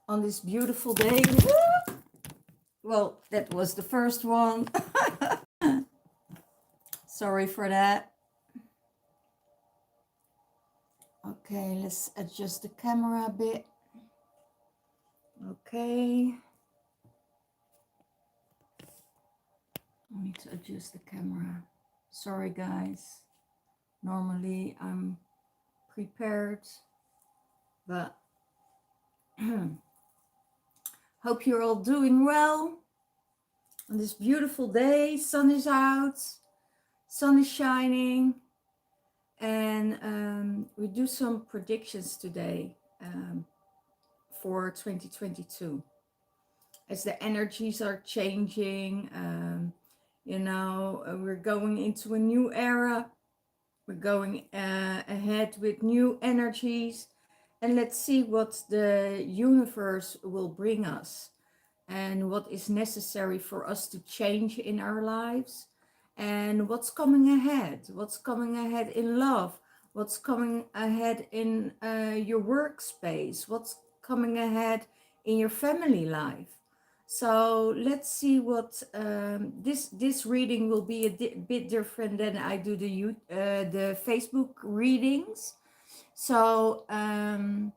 on this beautiful day. Well, that was the first one. Sorry for that. Okay, let's adjust the camera a bit. Okay. I need to adjust the camera. Sorry, guys. Normally I'm prepared, but hope you're all doing well on this beautiful day. Sun is out, sun is shining, and we do some predictions today for 2022 as the energies are changing. We're going into a new era. We're going ahead with new energies, and let's see what the universe will bring us and what is necessary for us to change in our lives, and what's coming ahead, in love, what's coming ahead in your workspace, what's coming ahead in your family life. So let's see what this reading will be bit different than I do the Facebook readings. So I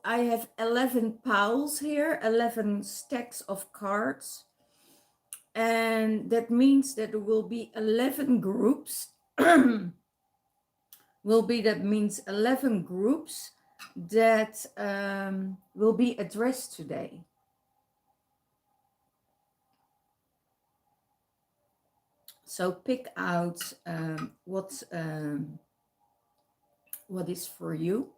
have 11 piles here, 11 stacks of cards, and that means that there will be 11 groups. That means 11 groups that will be addressed today. So pick out what is for you.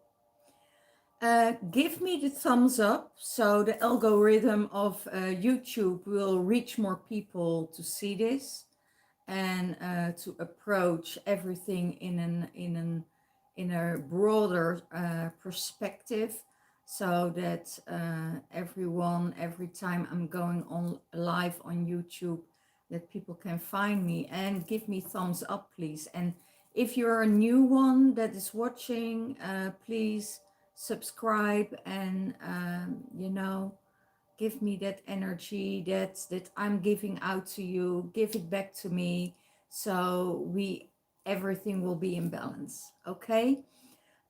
Give me the thumbs up so the algorithm of YouTube will reach more people to see this and to approach everything in a broader perspective, so that every time I'm going on live on YouTube, that people can find me. And give me thumbs up, please. And if you're a new one that is watching, please subscribe and give me that energy that I'm giving out to you. Give it back to me, so everything will be in balance. Okay.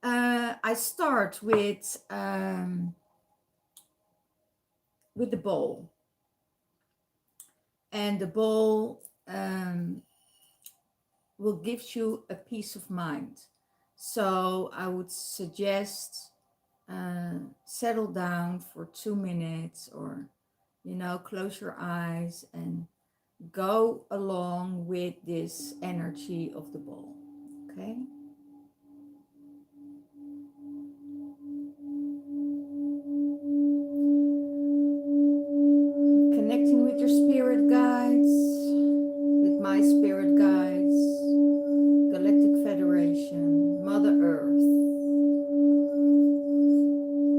I start with the bowl, and the bowl will give you a peace of mind. So I would suggest settle down for 2 minutes, or close your eyes and go along with this energy of the bowl. Okay. Connecting with your spirit guides, with my spirit guides, Galactic Federation, Mother Earth,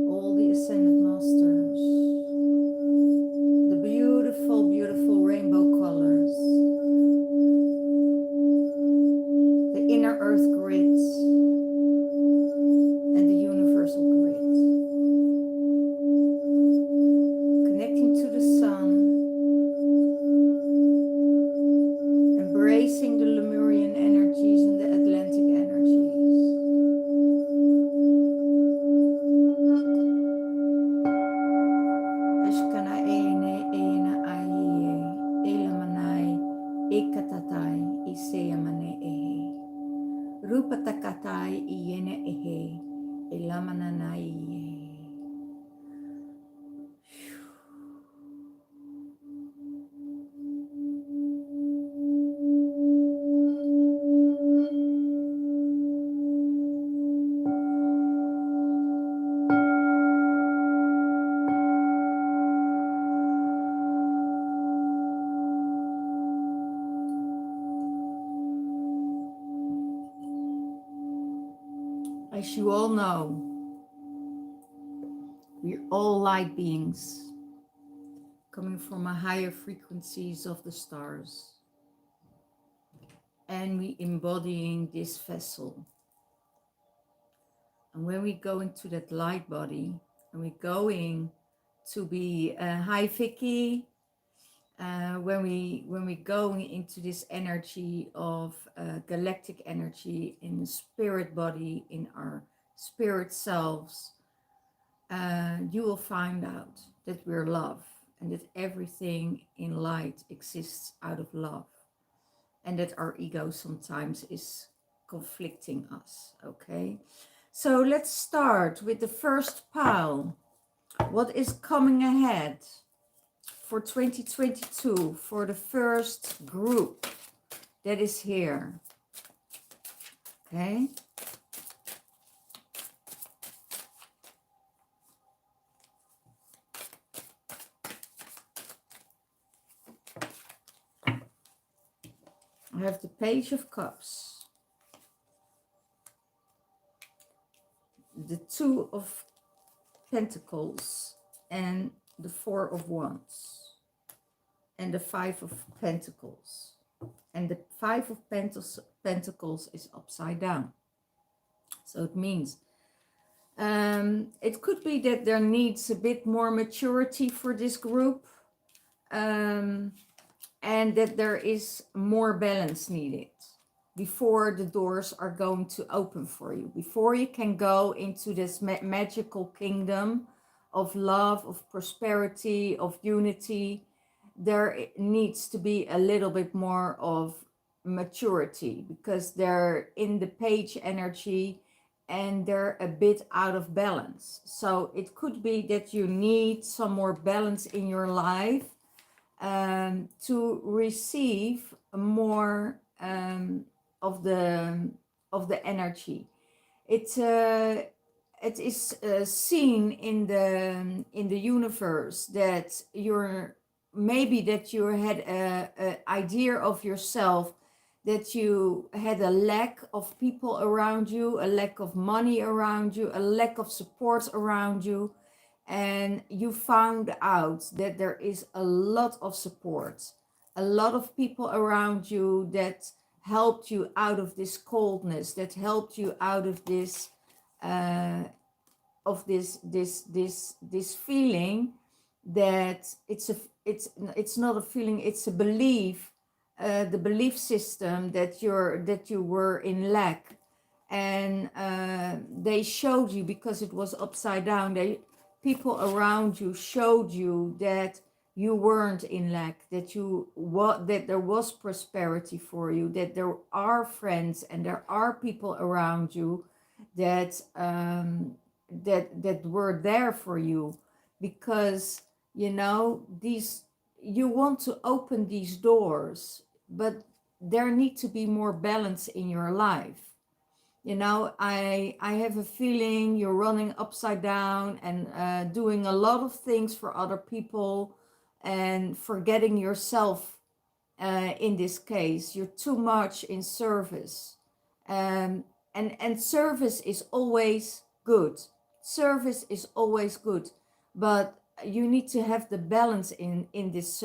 all the Ascended Masters, the beautiful, beautiful rainbow colors, the inner Earth grids, and the universal grid. Connecting to the sun, embracing the Lemurian energies and the Atlantic energies. Ashkana ene ena aiye, elamanai, ekatatai, iseyamane ehe. Rupatakatai iene ehe, elamananai ehe. As you all know, we're all light beings coming from a higher frequencies of the stars, and we embodying this vessel. And when we go into that light body, And we're going to be hi Vicky. When we going into this energy of galactic energy in the spirit body, in our spirit selves, you will find out that we're love and that everything in light exists out of love, and that our ego sometimes is conflicting us. Okay, so let's start with the first pile. What is coming ahead for 2022 for the first group that is here? Okay. I have the Page of Cups, the Two of Pentacles, and the Four of Wands, and the Five of Pentacles. And the Five of Pentacles is upside down. So it means it could be that there needs a bit more maturity for this group, and that there is more balance needed before the doors are going to open for you, before you can go into this magical kingdom of love, of prosperity, of unity. There needs to be a little bit more of maturity, because they're in the page energy and they're a bit out of balance. So it could be that you need some more balance in your life to receive more of the energy. It is seen in the universe that you're maybe that you had a idea of yourself, that you had a lack of people around you, a lack of money around you, a lack of support around you, and you found out that there is a lot of support, a lot of people around you that helped you out of this coldness, that helped you out of this this feeling that it's not a feeling, it's a belief, the belief system that you were in lack. And they showed you, because it was upside down, people around you showed you that you weren't in lack, that that there was prosperity for you, that there are friends and there are people around you that that were there for you, because you want to open these doors, but there need to be more balance in your life. I have a feeling you're running upside down and doing a lot of things for other people and forgetting yourself. In this case, you're too much in service, and service is always good. Service is always good, but you need to have the balance in this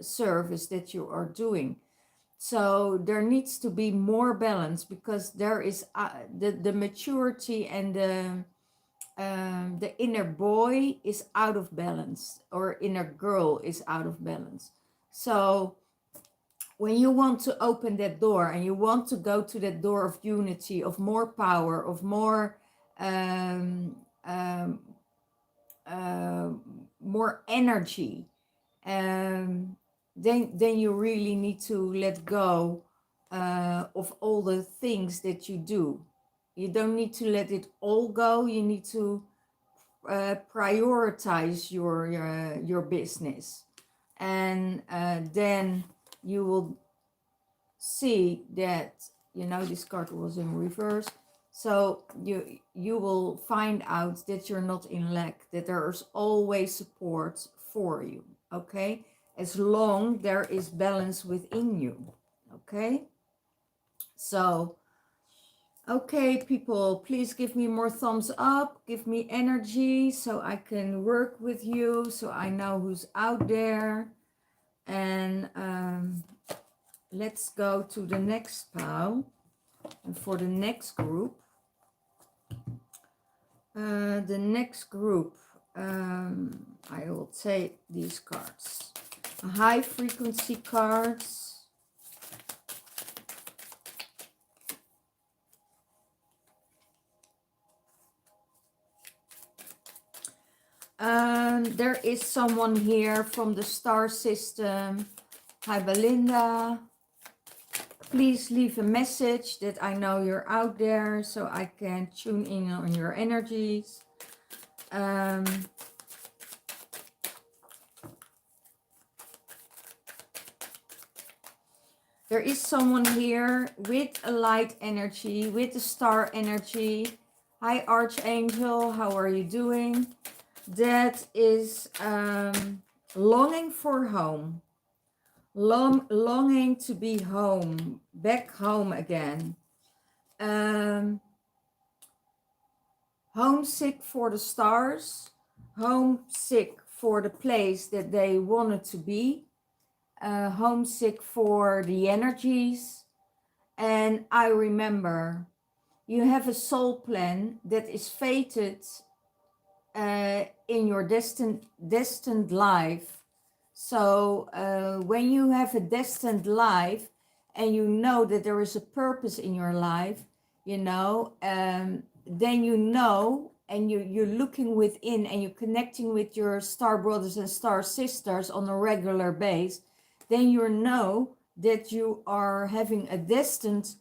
service that you are doing. So there needs to be more balance, because there is the maturity and the inner boy is out of balance, or inner girl is out of balance. So when you want to open that door and you want to go to that door of unity, of more power, of more more energy, then you really need to let go of all the things that you do. You don't need to let it all go. You need to prioritize your business, and then you will see that this card was in reverse. So you will find out that you're not in lack, that there is always support for you. Okay, as long there is balance within you. Okay, so okay, people, please give me more thumbs up, give me energy so I can work with you, so I know who's out there. And let's go to the next pile. And for the next group, The next group, I will take these cards. High frequency cards. There is someone here from the star system. Hi Belinda. Please leave a message that I know you're out there so I can tune in on your energies. There is someone here with a light energy, with a star energy. Hi Archangel, how are you doing? That is longing for home. Longing to be home, back home again. Homesick for the stars, homesick for the place that they wanted to be, homesick for the energies. And I remember you have a soul plan that is fated in your destined life. So when you have a destined life and you know that there is a purpose in your life, you know, then you know, and you're looking within and you're connecting with your star brothers and star sisters on a regular base, then you know that you are having a destined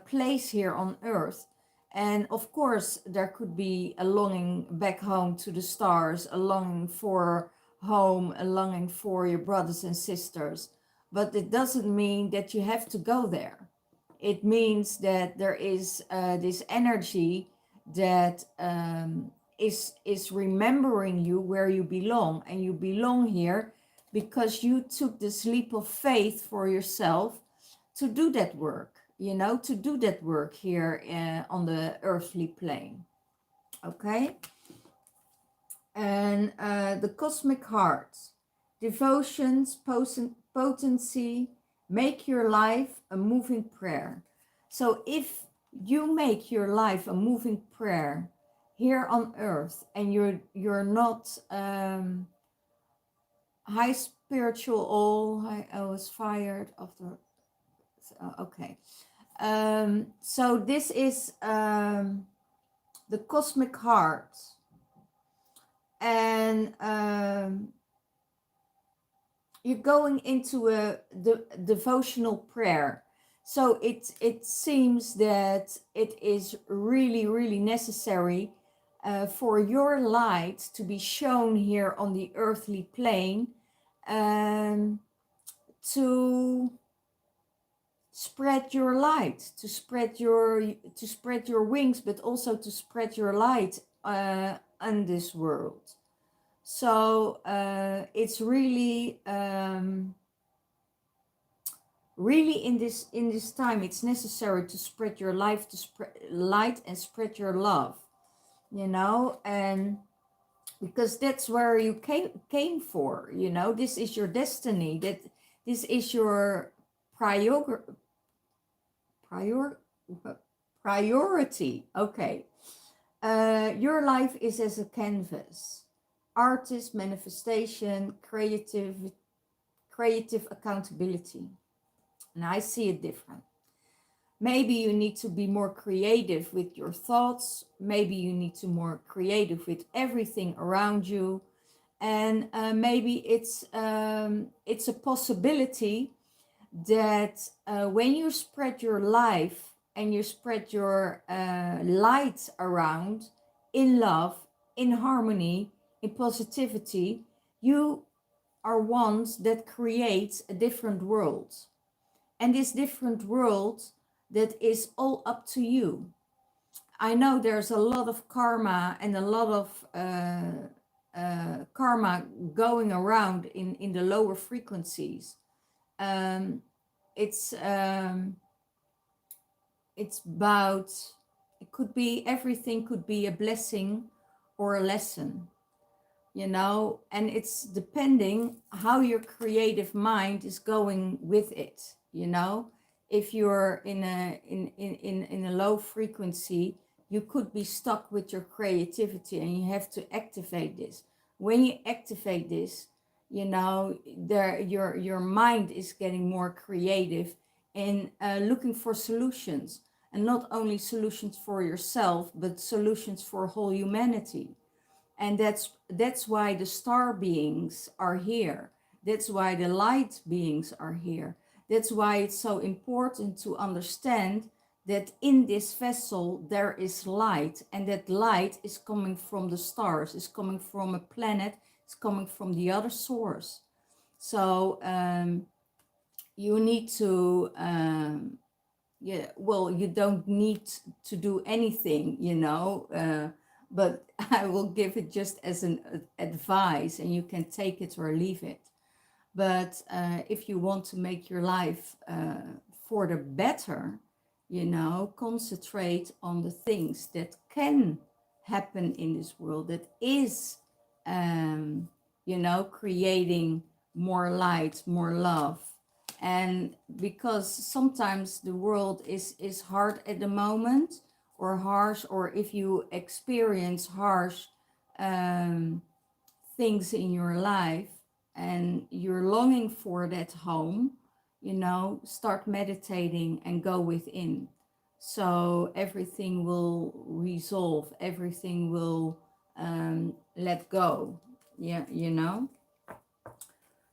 place here on earth. And of course, there could be a longing back home to the stars, a longing for home, a longing for your brothers and sisters. But it doesn't mean that you have to go there. It means that there is this energy that is remembering you where you belong. And you belong here because you took this leap of faith for yourself to do that work, you know, to do that work here on the earthly plane. Okay. And the cosmic heart, devotions, potency, make your life a moving prayer. So if you make your life a moving prayer here on earth, and you're not high spiritual, I was fired after. Okay. So this is the cosmic heart, and you're going into a devotional prayer. So it seems that it is really necessary for your light to be shown here on the earthly plane, to spread your light, to spread your wings, but also to spread your light on this world. So it's really really in this time it's necessary to spread your life, to spread light and spread your love, you know, and because that's where you came for, you know. This is your destiny, that this is your priority. Okay. Your life is as a canvas, artist, manifestation, creative accountability. And I see it different. Maybe you need to be more creative with your thoughts. Maybe you need to be more creative with everything around you. And maybe it's a possibility that when you spread your life and you spread your light around in love, in harmony, in positivity, you are ones that create a different world. And this different world, that is all up to you. I know there's a lot of karma and a lot of karma going around in the lower frequencies. It's about, it could be, everything could be a blessing or a lesson, you know, and it's depending how your creative mind is going with it, you know. If you're in a low frequency, you could be stuck with your creativity and you have to activate this. When you activate this, you know, your mind is getting more creative in looking for solutions, and not only solutions for yourself, but solutions for whole humanity. And that's why the star beings are here. That's why the light beings are here. That's why it's so important to understand that in this vessel there is light, and that light is coming from the stars, is coming from a planet, it's coming from the other source. So you need to yeah, well, you don't need to do anything, you know, but I will give it just as an advice, and you can take it or leave it. But if you want to make your life for the better, you know, concentrate on the things that can happen in this world, that is, you know, creating more light, more love. And because sometimes the world is hard at the moment, or harsh, or if you experience harsh um, things in your life and you're longing for that home, you know, start meditating and go within. So everything will resolve, everything will let go. Yeah, you know.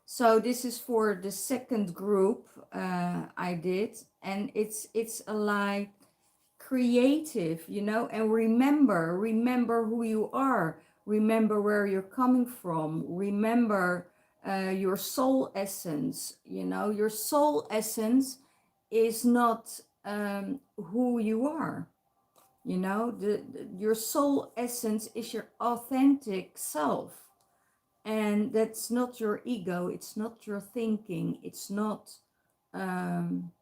So this is for the second group I did, and it's a like creative, you know, and remember who you are, remember where you're coming from, remember your soul essence. You know, your soul essence is not who you are. You know, your soul essence is your authentic self, and that's not your ego, it's not your thinking, it's not um,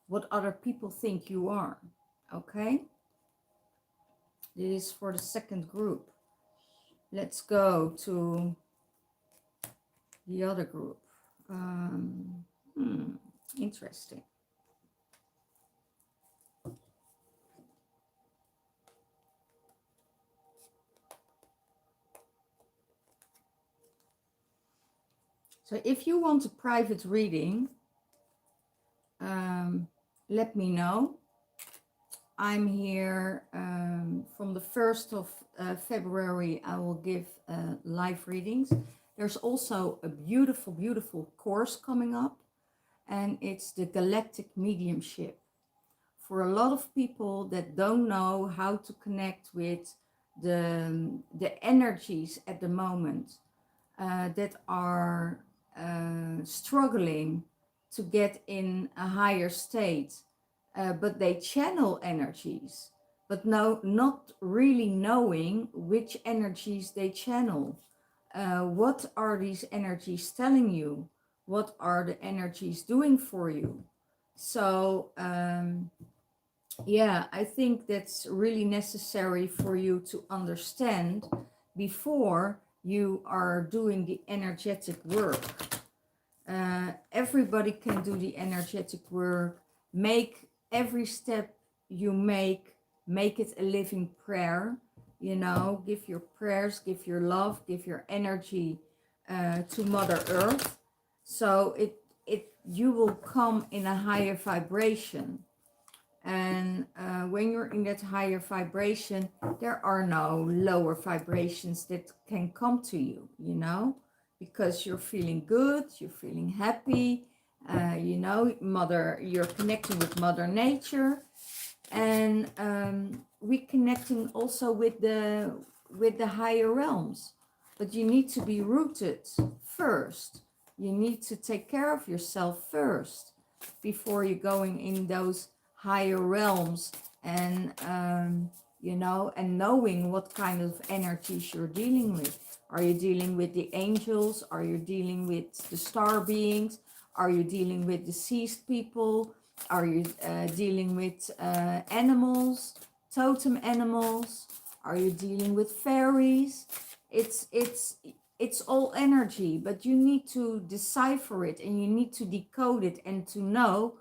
what other people think you are. Okay, this is for the second group. Let's go to the other group. Interesting. So if you want a private reading, let me know. I'm here from the 1st of February. I will give live readings. There's also a beautiful, beautiful course coming up, and it's the Galactic Mediumship. For a lot of people that don't know how to connect with the energies at the moment, that are struggling to get in a higher state, but they channel energies, but no, not really knowing which energies they channel. What are these energies telling you? What are the energies doing for you? So yeah, I think that's really necessary for you to understand before you are doing the energetic work. Everybody can do the energetic work. Make every step you make it a living prayer. You know, give your prayers, give your love, give your energy to Mother Earth. So you will come in a higher vibration. And when you're in that higher vibration, there are no lower vibrations that can come to you, you know, because you're feeling good, you're feeling happy, you know, you're connecting with Mother Nature, and we're connecting also with the higher realms. But you need to be rooted first. You need to take care of yourself first before you're going in those higher realms, and you know, and knowing what kind of energies you're dealing with. Are you dealing with the angels? Are you dealing with the star beings? Are you dealing with deceased people? Are you dealing with animals, totem animals? Are you dealing with fairies? It's all energy, but you need to decipher it, and you need to decode it, and to know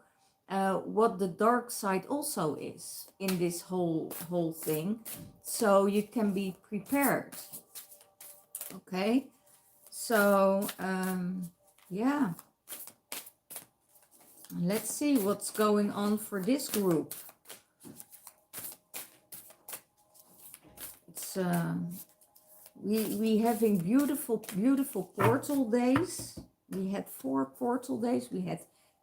what the dark side also is in this whole thing, so you can be prepared. Okay, so yeah, let's see what's going on for this group. It's we having beautiful portal days. We had 4 portal days. We had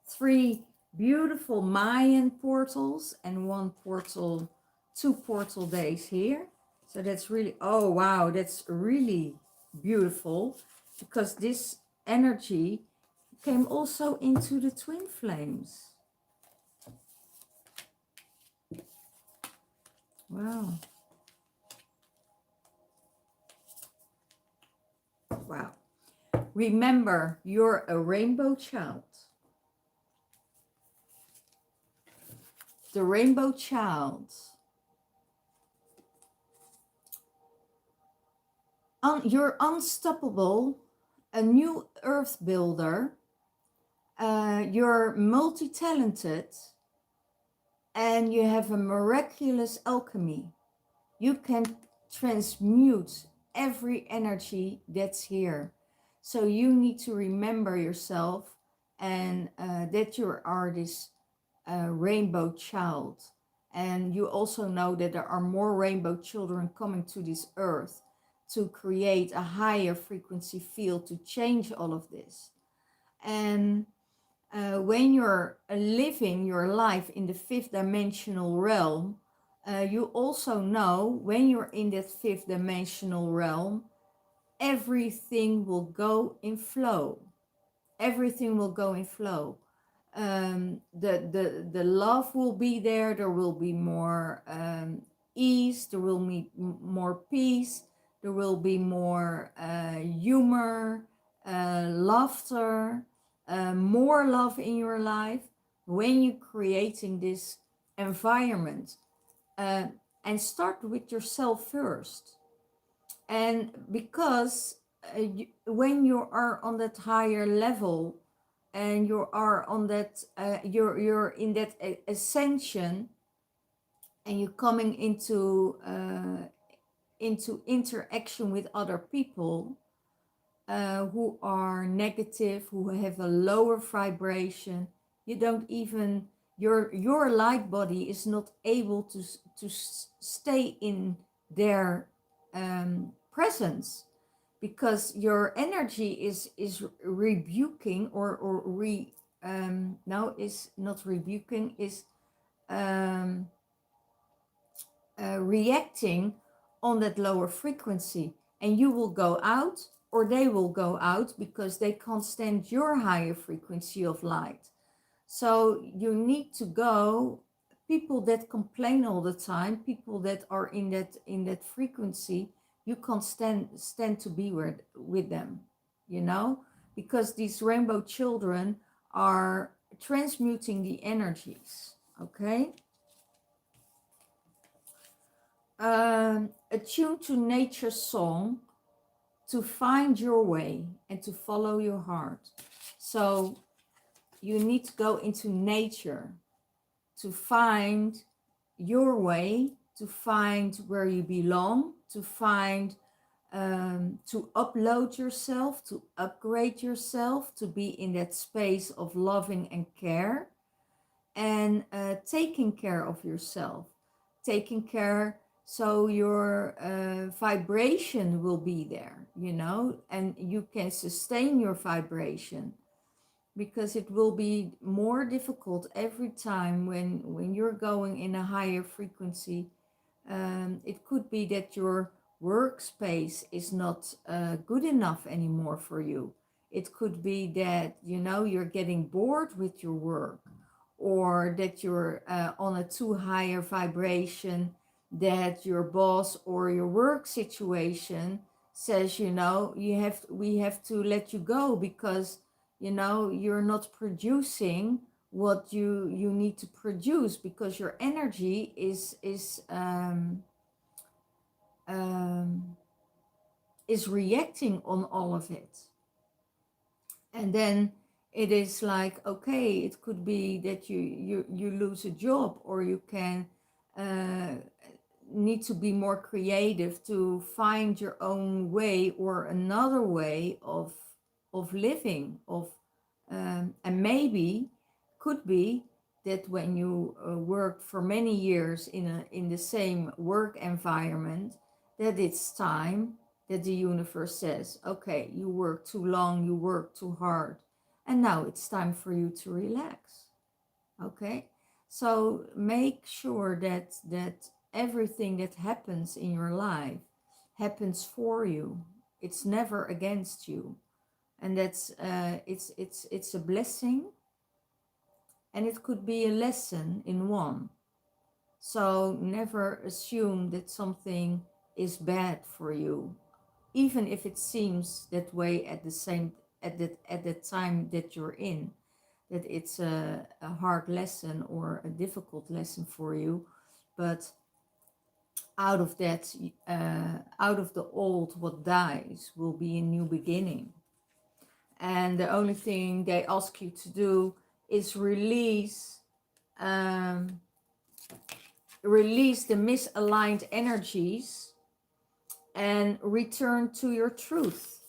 3 beautiful Mayan portals and 2 portal days here. So that's really, oh wow, that's really beautiful, because this energy came also into the twin flames. Wow. Wow. Remember, you're a rainbow child. The rainbow child. You're unstoppable, a new earth builder. You're multi-talented, and you have a miraculous alchemy. You can transmute every energy that's here. So you need to remember yourself, and that you are this rainbow child. And you also know that there are more rainbow children coming to this earth to create a higher frequency field to change all of this. And when you're living your life in the 5th dimensional realm, you also know when you're in that 5th dimensional realm, everything will go in flow. Everything will go in flow. The love will be there. There will be more ease. There will be more peace. There will be more humor, laughter, more love in your life when you're creating this environment. And start with yourself first. And because when you are on that higher level, and you are on that you're in that ascension, and you're coming into interaction with other people who are negative, who have a lower vibration, you don't even, your light body is not able to stay in their presence, because your energy is rebuking, or no, is not rebuking, is reacting on that lower frequency, and you will go out, or they will go out, because they can't stand your higher frequency of light. So you need to go. People that complain all the time, people that are in that frequency, you can't stand to be with them, you know, because these rainbow children are transmuting the energies. Okay. Attune to nature's song, to find your way and to follow your heart. So you need to go into nature to find your way, to find where you belong, to find, to upload yourself, to upgrade yourself, to be in that space of loving and care, and taking care of yourself, taking care, so your vibration will be there, you know, and you can sustain your vibration, because it will be more difficult every time when you're going in a higher frequency. It could be that your workspace is not good enough anymore for you. It could be that, you know, you're getting bored with your work, or that you're on a too higher vibration, that your boss or your work situation says, you know, we have to let you go, because, you know, you're not producing what you need to produce, because your energy is reacting on all of it. And then it is like, okay, it could be that you lose a job, or you can uh, need to be more creative to find your own way or another way of living, and maybe could be that when you work for many years in the same work environment, that it's time that the universe says, okay, you work too long, you work too hard, and now it's time for you to relax. Okay, so make sure that everything that happens in your life happens for you. It's never against you, and that's it's a blessing, and it could be a lesson in one. So never assume that something is bad for you, even if it seems that way at the time that you're in, that it's a hard lesson or a difficult lesson for you. But out of that, out of the old, what dies will be a new beginning. And the only thing they ask you to do is um, release the misaligned energies and return to your truth.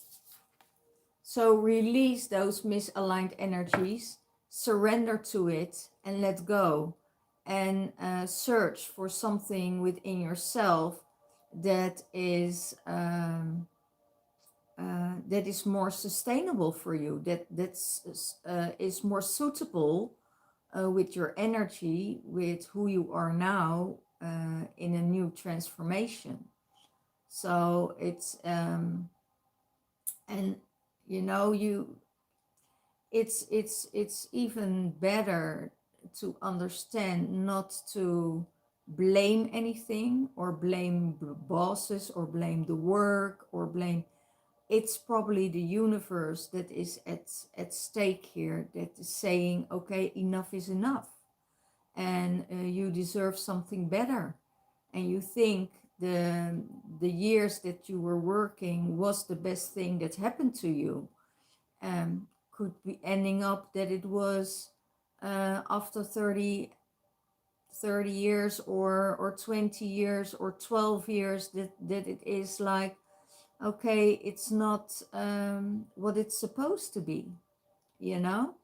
So release those misaligned energies, surrender to it, and let go. And search for something within yourself that is more sustainable for you. Is more suitable with your energy, with who you are now in a new transformation. So it's and you know you it's even better to understand not to blame anything, or blame the bosses, or blame the work, or blame. It's probably the universe that is at stake here, that is saying, okay, enough is enough, and you deserve something better. And you think the years that you were working was the best thing that happened to you, could be ending up that it was after 30 years, or 20 years, or 12 years, that it is like, okay, it's not what it's supposed to be, you know.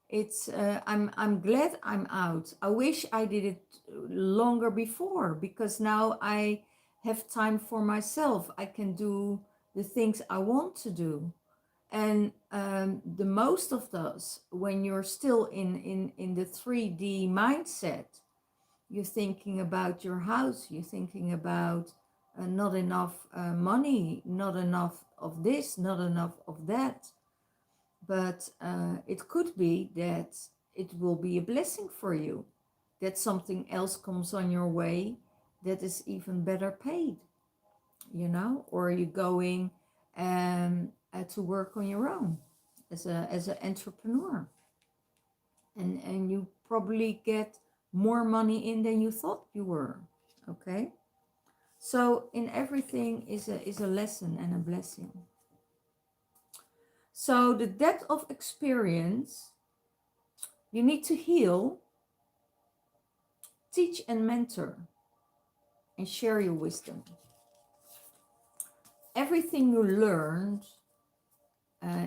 It's I'm glad I'm out. I wish I did it longer before, because now I have time for myself. I can do the things I want to do. And the most of those, when you're still in the 3D mindset, you're thinking about your house, you're thinking about not enough money, not enough of this, not enough of that. But it could be that it will be a blessing for you, that something else comes on your way that is even better paid, you know, or you're going to work on your own as an entrepreneur, and you probably get more money in than you thought you were. Okay, so in everything is a lesson and a blessing. So the depth of experience, you need to heal, teach and mentor, and share your wisdom. Everything you learned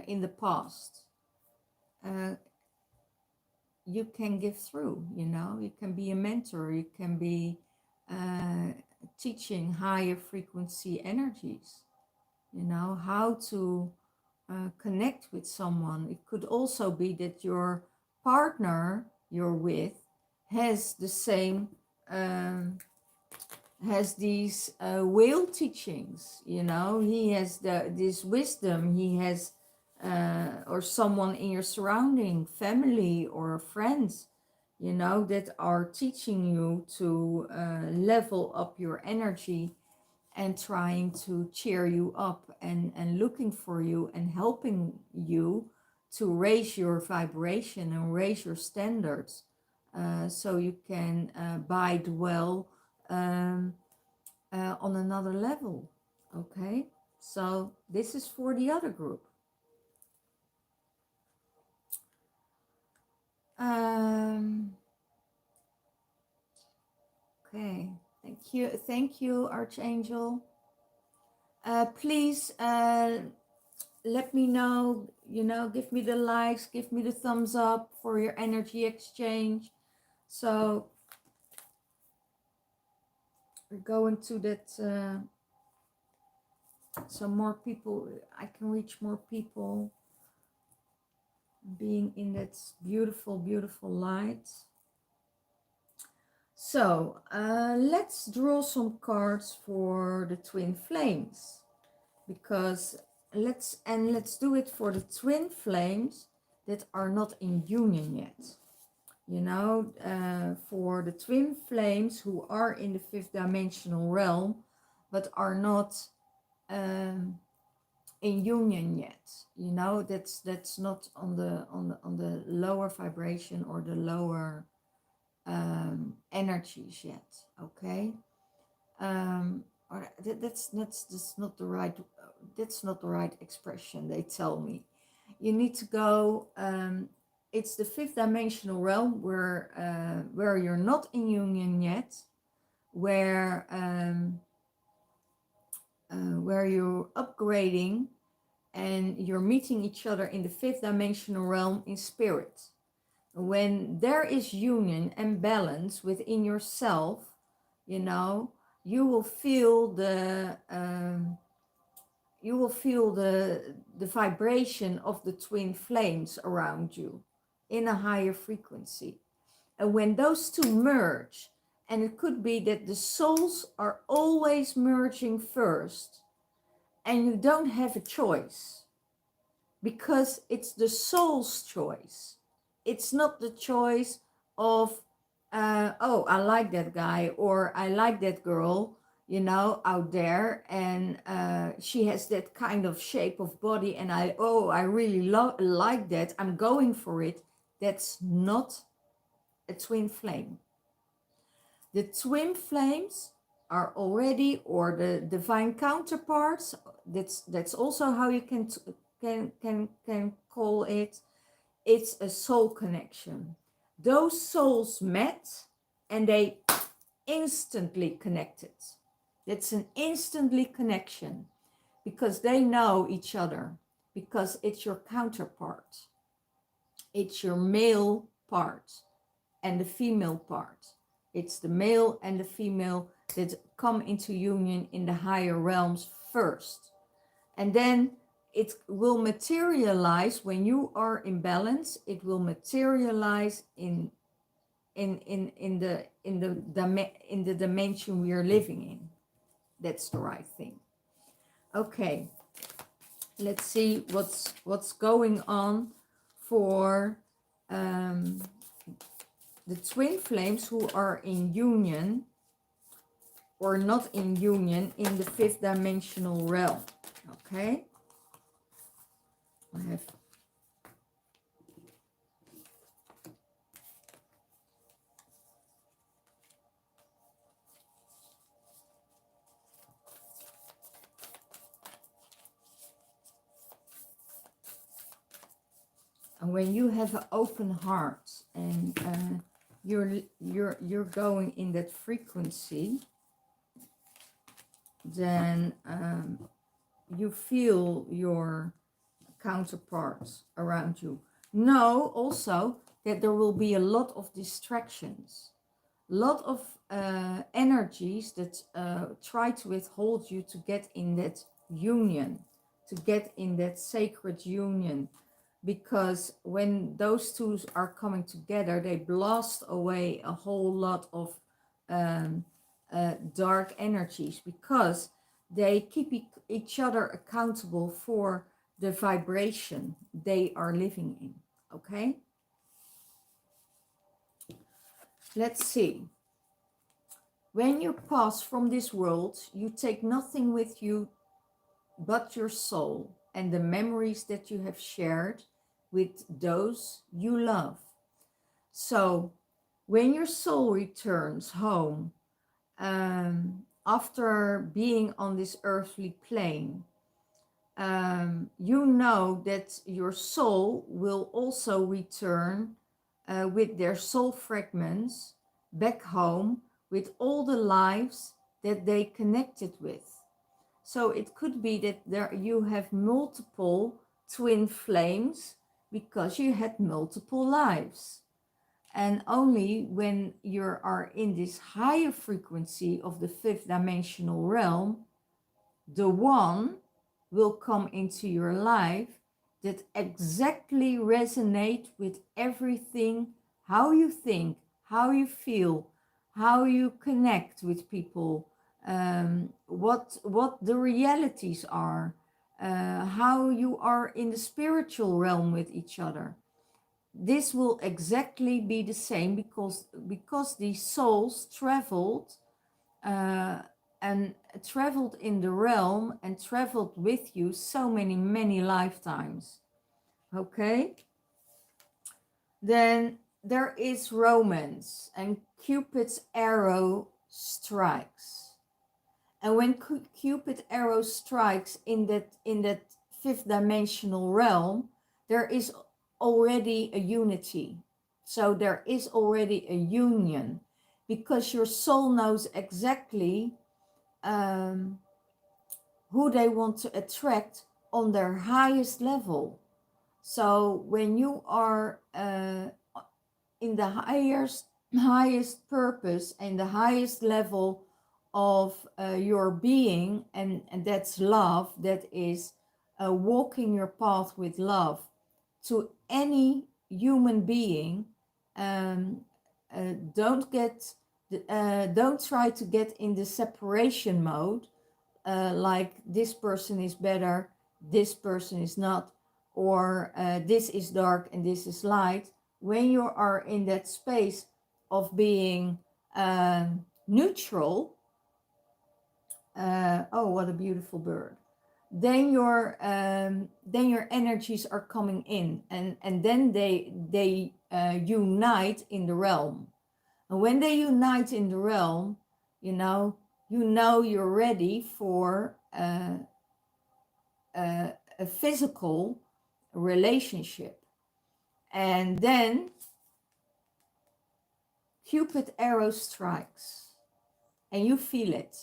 in the past, uh, you can give through, you know. You can be a mentor, you can be teaching higher frequency energies, you know, how to connect with someone. It could also be that your partner you're with has the same has these whale teachings, you know. He has this wisdom, he has or someone in your surrounding, family or friends, you know, that are teaching you to level up your energy, and trying to cheer you up, and looking for you and helping you to raise your vibration and raise your standards, so you can bide well on another level. Okay, so this is for the other group. Okay, thank you, Archangel. Please let me know, give me the likes, give me the thumbs up for your energy exchange. So we're going to that, so more people, I can reach more people being in that beautiful, beautiful light. So let's draw some cards for the twin flames, because let's do it for the twin flames that are not in union yet. For the twin flames who are in the fifth dimensional realm but are not in union yet. That's not on the lower vibration or the lower energies yet. Okay. Or that's not the right, that's not the right expression, they tell me. You need to go, it's the fifth dimensional realm where you're not in union yet, where you're upgrading and you're meeting each other in the fifth dimensional realm in spirit. When there is union and balance within yourself, you will feel the vibration of the twin flames around you in a higher frequency. And when those two merge, and it could be that the souls are always merging first, and you don't have a choice, because it's the soul's choice. It's not the choice of, oh, I like that guy, or I like that girl, out there, and she has that kind of shape of body, and I really like that, I'm going for it. That's not a twin flame. The twin flames are already, or the divine counterparts, that's also how you can call it. It's a soul connection. Those souls met and they instantly connected. It's an instantly connection, because they know each other, because it's your counterpart. It's your male part and the female part. It's the male and the female that come into union in the higher realms first. And then it will materialize when you are in balance. It will materialize in the dimension we are living in. That's the right thing. Okay, let's see what's going on for the twin flames who are in union or not in union in the fifth dimensional realm. Okay, I have and when you have an open heart and you're going in that frequency, then you feel your counterparts around you. Know also that there will be a lot of distractions, a lot of energies that try to withhold you to get in that union, to get in that sacred union. Because when those two are coming together, they blast away a whole lot of dark energies, because they keep each other accountable for the vibration they are living in. Okay, let's see. When you pass from this world, you take nothing with you but your soul and the memories that you have shared with those you love. So when your soul returns home, after being on this earthly plane, you know that your soul will also return with their soul fragments back home with all the lives that they connected with. So it could be that there you have multiple twin flames because you had multiple lives. And only when you are in this higher frequency of the fifth dimensional realm, the one will come into your life that exactly resonate with everything, how you think, how you feel, how you connect with people, what the realities are, how you are in the spiritual realm with each other. This will exactly be the same because these souls uh, and traveled in the realm and traveled with you so many lifetimes. Okay, then there is romance, and Cupid's arrow strikes. And when Cupid arrow strikes in that fifth dimensional realm, there is already a unity. So there is already a union, because your soul knows exactly um, who they want to attract on their highest level. So when you are in the highest purpose and the highest level of your being, and that's love, that is walking your path with love to any human being. um, don't try to get in the separation mode, like this person is better, this person is not, or this is dark and this is light. When you are in that space of being neutral, oh, what a beautiful bird. Then your energies are coming in, and then they unite in the realm. And when they unite in the realm, you're ready for a physical relationship. And then Cupid arrow strikes, and you feel it.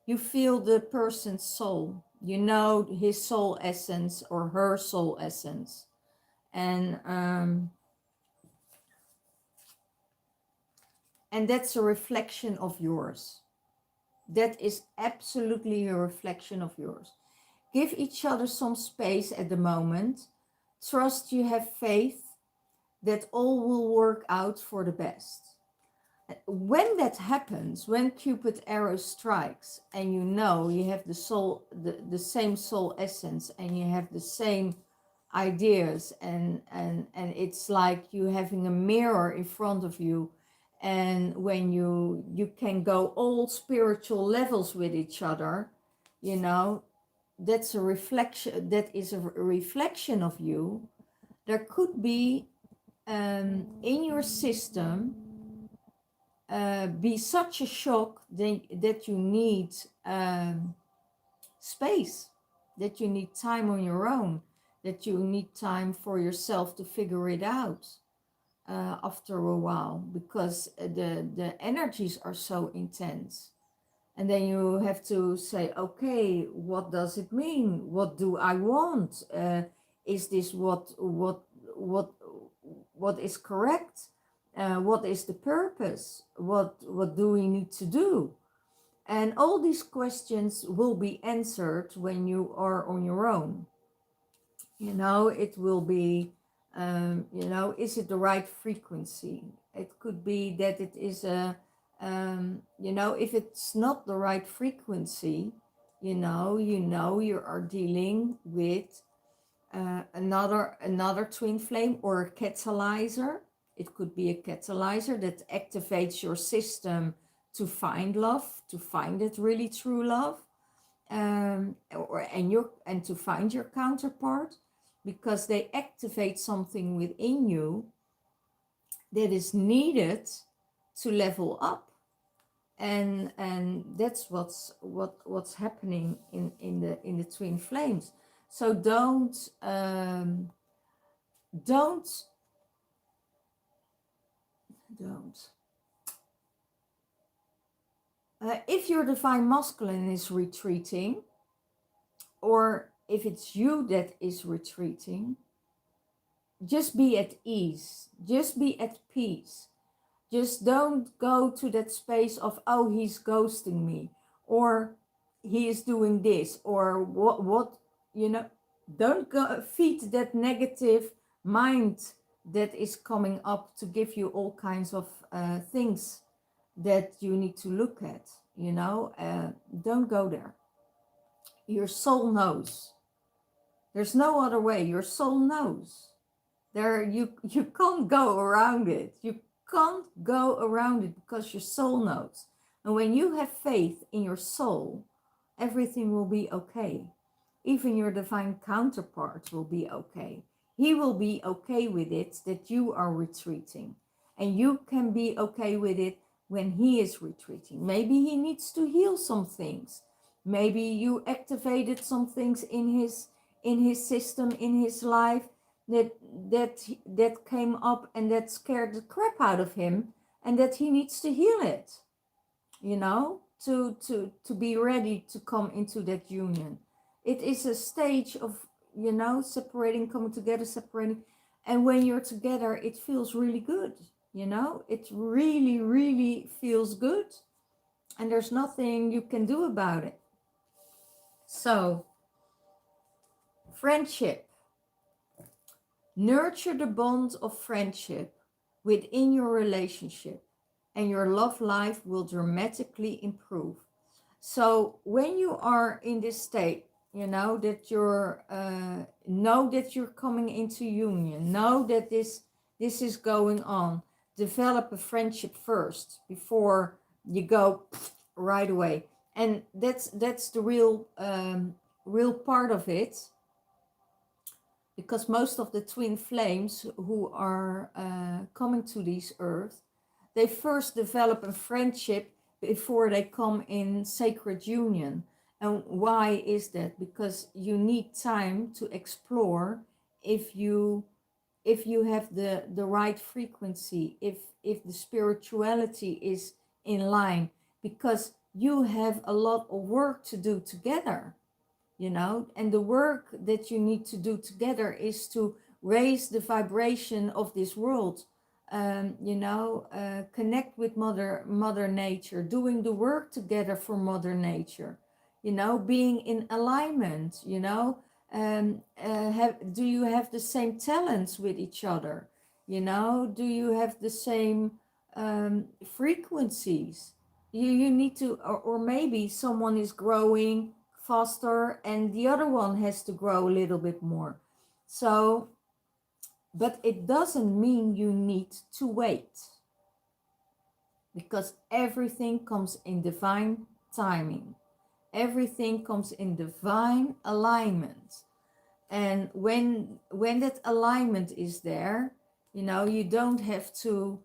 You feel the person's soul. You know his soul essence or her soul essence. And that's a reflection of yours. That is absolutely a reflection of yours. Give each other some space at the moment. Trust, you have faith that all will work out for the best. When that happens, when Cupid arrow strikes, and you have the same soul essence, and you have the same ideas, and it's like you having a mirror in front of you, and when you can go all spiritual levels with each other, that's a reflection. That is a reflection of you. There could be in your system be such a shock that you need space, that you need time on your own, that you need time for yourself to figure it out after a while, because the energies are so intense. And then you have to say, okay, what does it mean? What do I want? Is this what is correct? What is the purpose? What do we need to do? And all these questions will be answered when you are on your own. It will be, is it the right frequency? It could be that it is if it's not the right frequency, you are dealing with another twin flame or a catalyzer. It could be a catalyzer that activates your system to find love, to find that really true love, and to find your counterpart, because they activate something within you that is needed to level up. And that's what's happening in the twin flames. So don't Don't. If your divine masculine is retreating, or if it's you that is retreating, just be at ease. Just be at peace. Just don't go to that space of, oh, he's ghosting me, or he is doing this, or what, you know. Don't go feed that negative mind that is coming up to give you all kinds of things that you need to look at, you know. Don't go there. Your soul knows. There's no other way. Your soul knows. You can't go around it. You can't go around it because your soul knows. And when you have faith in your soul, everything will be okay. Even your divine counterpart will be okay. He will be okay with it that you are retreating. And you can be okay with it when he is retreating. Maybe he needs to heal some things. Maybe you activated some things in his system, in his life, that came up and that scared the crap out of him, and that he needs to heal it, you know, to be ready to come into that union. It is a stage of, you know, separating, coming together, separating. And when you're together, it feels really good, you know. It really, really feels good. And there's nothing you can do about it. So, friendship. Nurture the bond of friendship within your relationship, and your love life will dramatically improve. So when you are in this state, you know that you're know that you're coming into union, know that this is going on. Develop a friendship first before you go right away, and that's the real part of it. Because most of the twin flames who are coming to this earth, they first develop a friendship before they come in sacred union. And why is that? Because you need time to explore if you have the right frequency, if the spirituality is in line, because you have a lot of work to do together. You know, and the work that you need to do together is to raise the vibration of this world, you know, connect with mother nature, doing the work together for mother nature, you know, being in alignment, you know. Do you have the same talents with each other? You know, do you have the same frequencies? You need to, or maybe someone is growing faster and the other one has to grow a little bit more. So, but it doesn't mean you need to wait, because everything comes in divine timing. Everything comes in divine alignment. And when that alignment is there, you know, you don't have to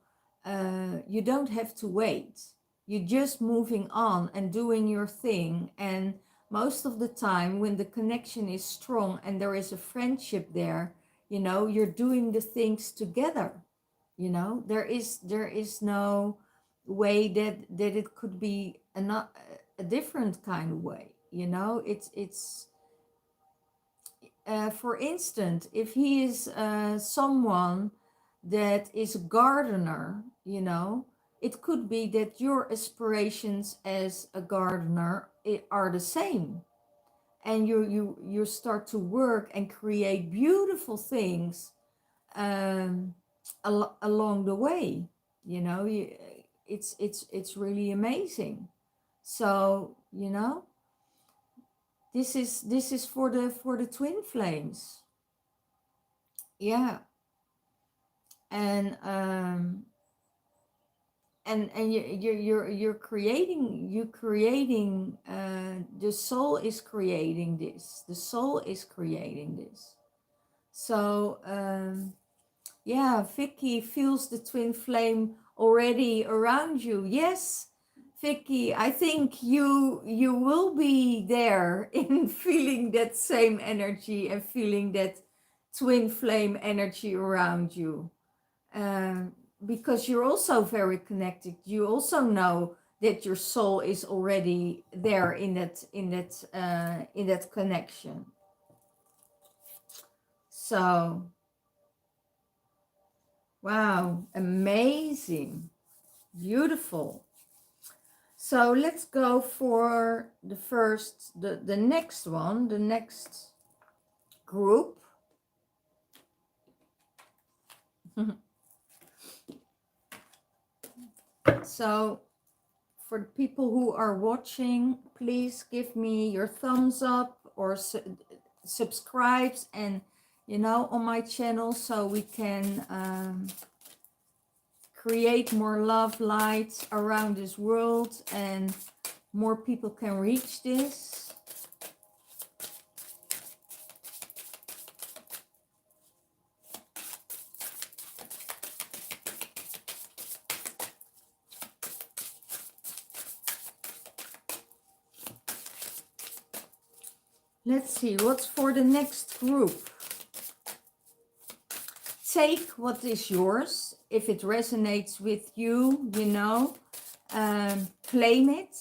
wait. You're just moving on and doing your thing. And most of the time when the connection is strong and there is a friendship there, you know, you're doing the things together. You know, there is no way that it could be a different kind of way. You know, it's for instance, if he is someone that is a gardener, you know, it could be that your aspirations as a gardener are the same, and you start to work and create beautiful things along the way. You know, it's really amazing. So, you know, this is for the twin flames. Yeah. And you're creating the soul is creating this. So yeah, Vicky feels the twin flame already around you. Yes, Vicky, I think you will be there in feeling that same energy and feeling that twin flame energy around you. because you're also very connected. You also know that your soul is already there in that connection. So, wow, amazing, beautiful. So let's go for the next one, the next group. So for the people who are watching, please give me your thumbs up or subscribes and, you know, on my channel, so we can create more love, light around this world, and more people can reach this. Let's see, what's for the next group? Take what is yours. If it resonates with you, you know, claim it.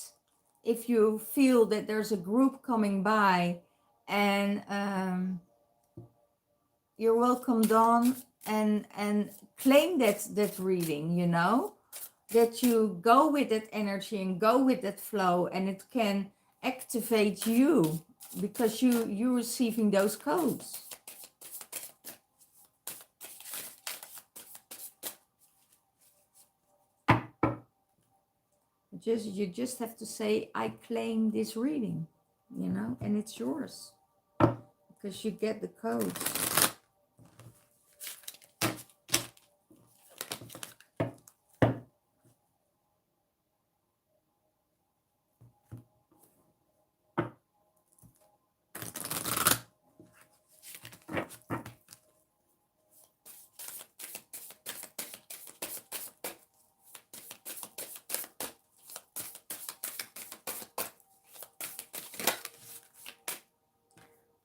If you feel that there's a group coming by and you're welcome, Dawn, and claim that reading, you know, that you go with that energy and go with that flow, and it can activate you because you're receiving those codes. You just have to say, I claim this reading, you know, and it's yours because you get the codes.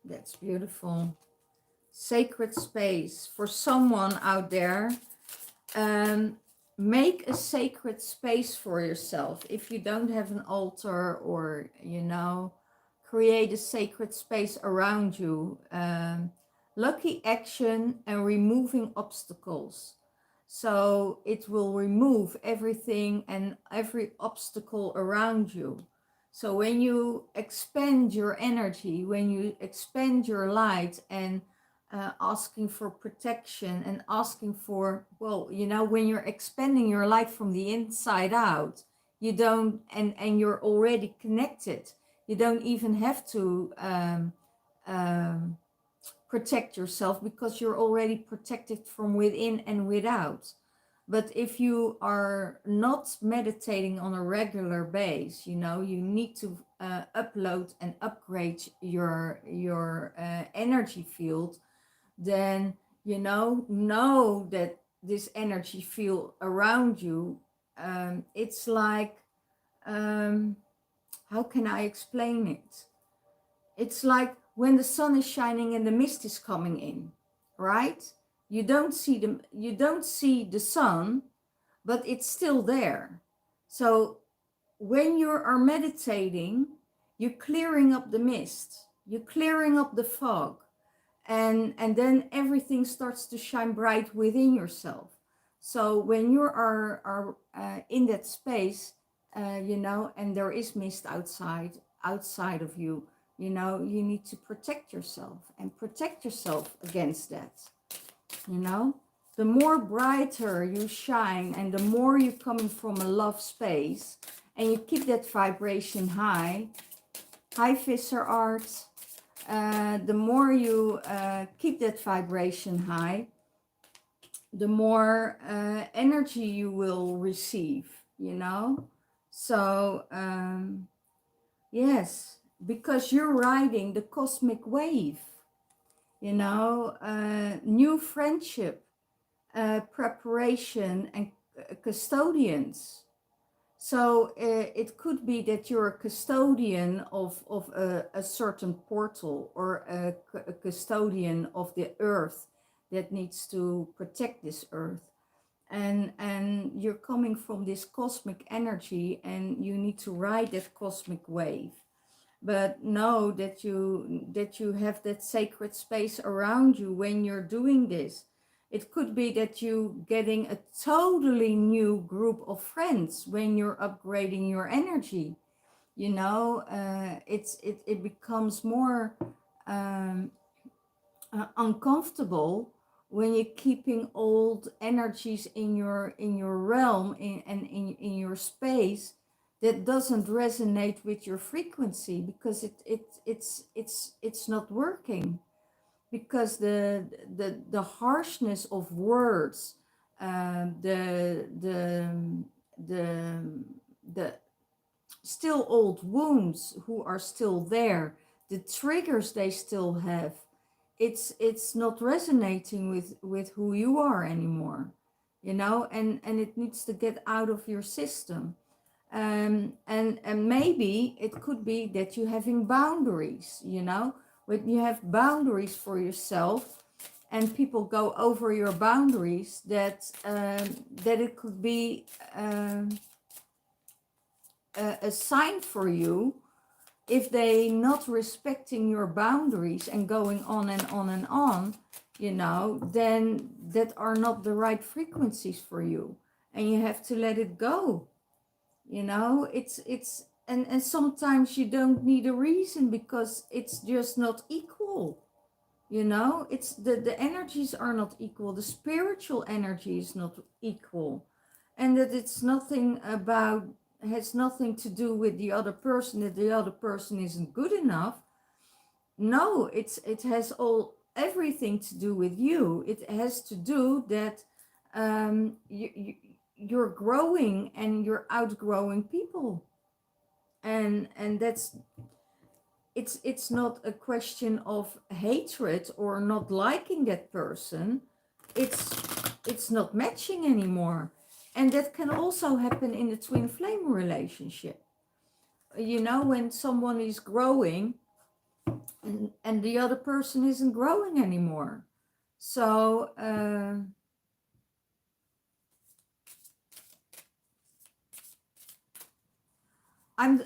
That's beautiful. Sacred space for someone out there. Make a sacred space for yourself. If you don't have an altar, or, you know, create a sacred space around you. Lucky action and removing obstacles. So it will remove everything and every obstacle around you. So when you expand your energy, when you expand your light, and asking for protection and asking for, well, you know, when you're expanding your light from the inside out, you don't, and you're already connected, you don't even have to protect yourself, because you're already protected from within and without. But if you are not meditating on a regular base, you know, you need to upload and upgrade your energy field. Then, you know that this energy field around you, it's like, how can I explain it? It's like when the sun is shining and the mist is coming in, right? You don't see the sun, but it's still there. So when you are meditating, you're clearing up the mist, you're clearing up the fog, and then everything starts to shine bright within yourself. So when you are in that space, you know, and there is mist outside of you, you know, you need to protect yourself and protect yourself against that. You know, the more brighter you shine and the more you're coming from a love space, and you keep that vibration high. Hi, Visser Art. The more you keep that vibration high, the more energy you will receive, you know. So yes, because you're riding the cosmic wave, you know, new friendship, preparation, and custodians. So it could be that you're a custodian of a certain portal, or a custodian of the earth that needs to protect this earth. and you're coming from this cosmic energy, and you need to ride that cosmic wave. But know that you have that sacred space around you when you're doing this. It could be that you getting a totally new group of friends when you're upgrading your energy. You know, it becomes more um, uncomfortable when you're keeping old energies in your realm, in your space, that doesn't resonate with your frequency, because it's not working, because the harshness of words, the the still old wounds who are still there, the triggers they still have, it's not resonating with who you are anymore, you know, and it needs to get out of your system. And maybe it could be that you're having boundaries, you know, when you have boundaries for yourself and people go over your boundaries, that it could be a sign for you, if they not respecting your boundaries and going on and on and on, you know, then that are not the right frequencies for you, and you have to let it go. You know, it's and sometimes you don't need a reason, because it's just not equal. You know, it's the energies are not equal, the spiritual energy is not equal, and that it's nothing about, has nothing to do with the other person, that the other person isn't good enough. No, it has all everything to do with you. It has to do that you're growing and you're outgrowing people, and that's, it's not a question of hatred or not liking that person. It's not matching anymore, and that can also happen in the twin flame relationship. You know, when someone is growing and the other person isn't growing anymore. So I'm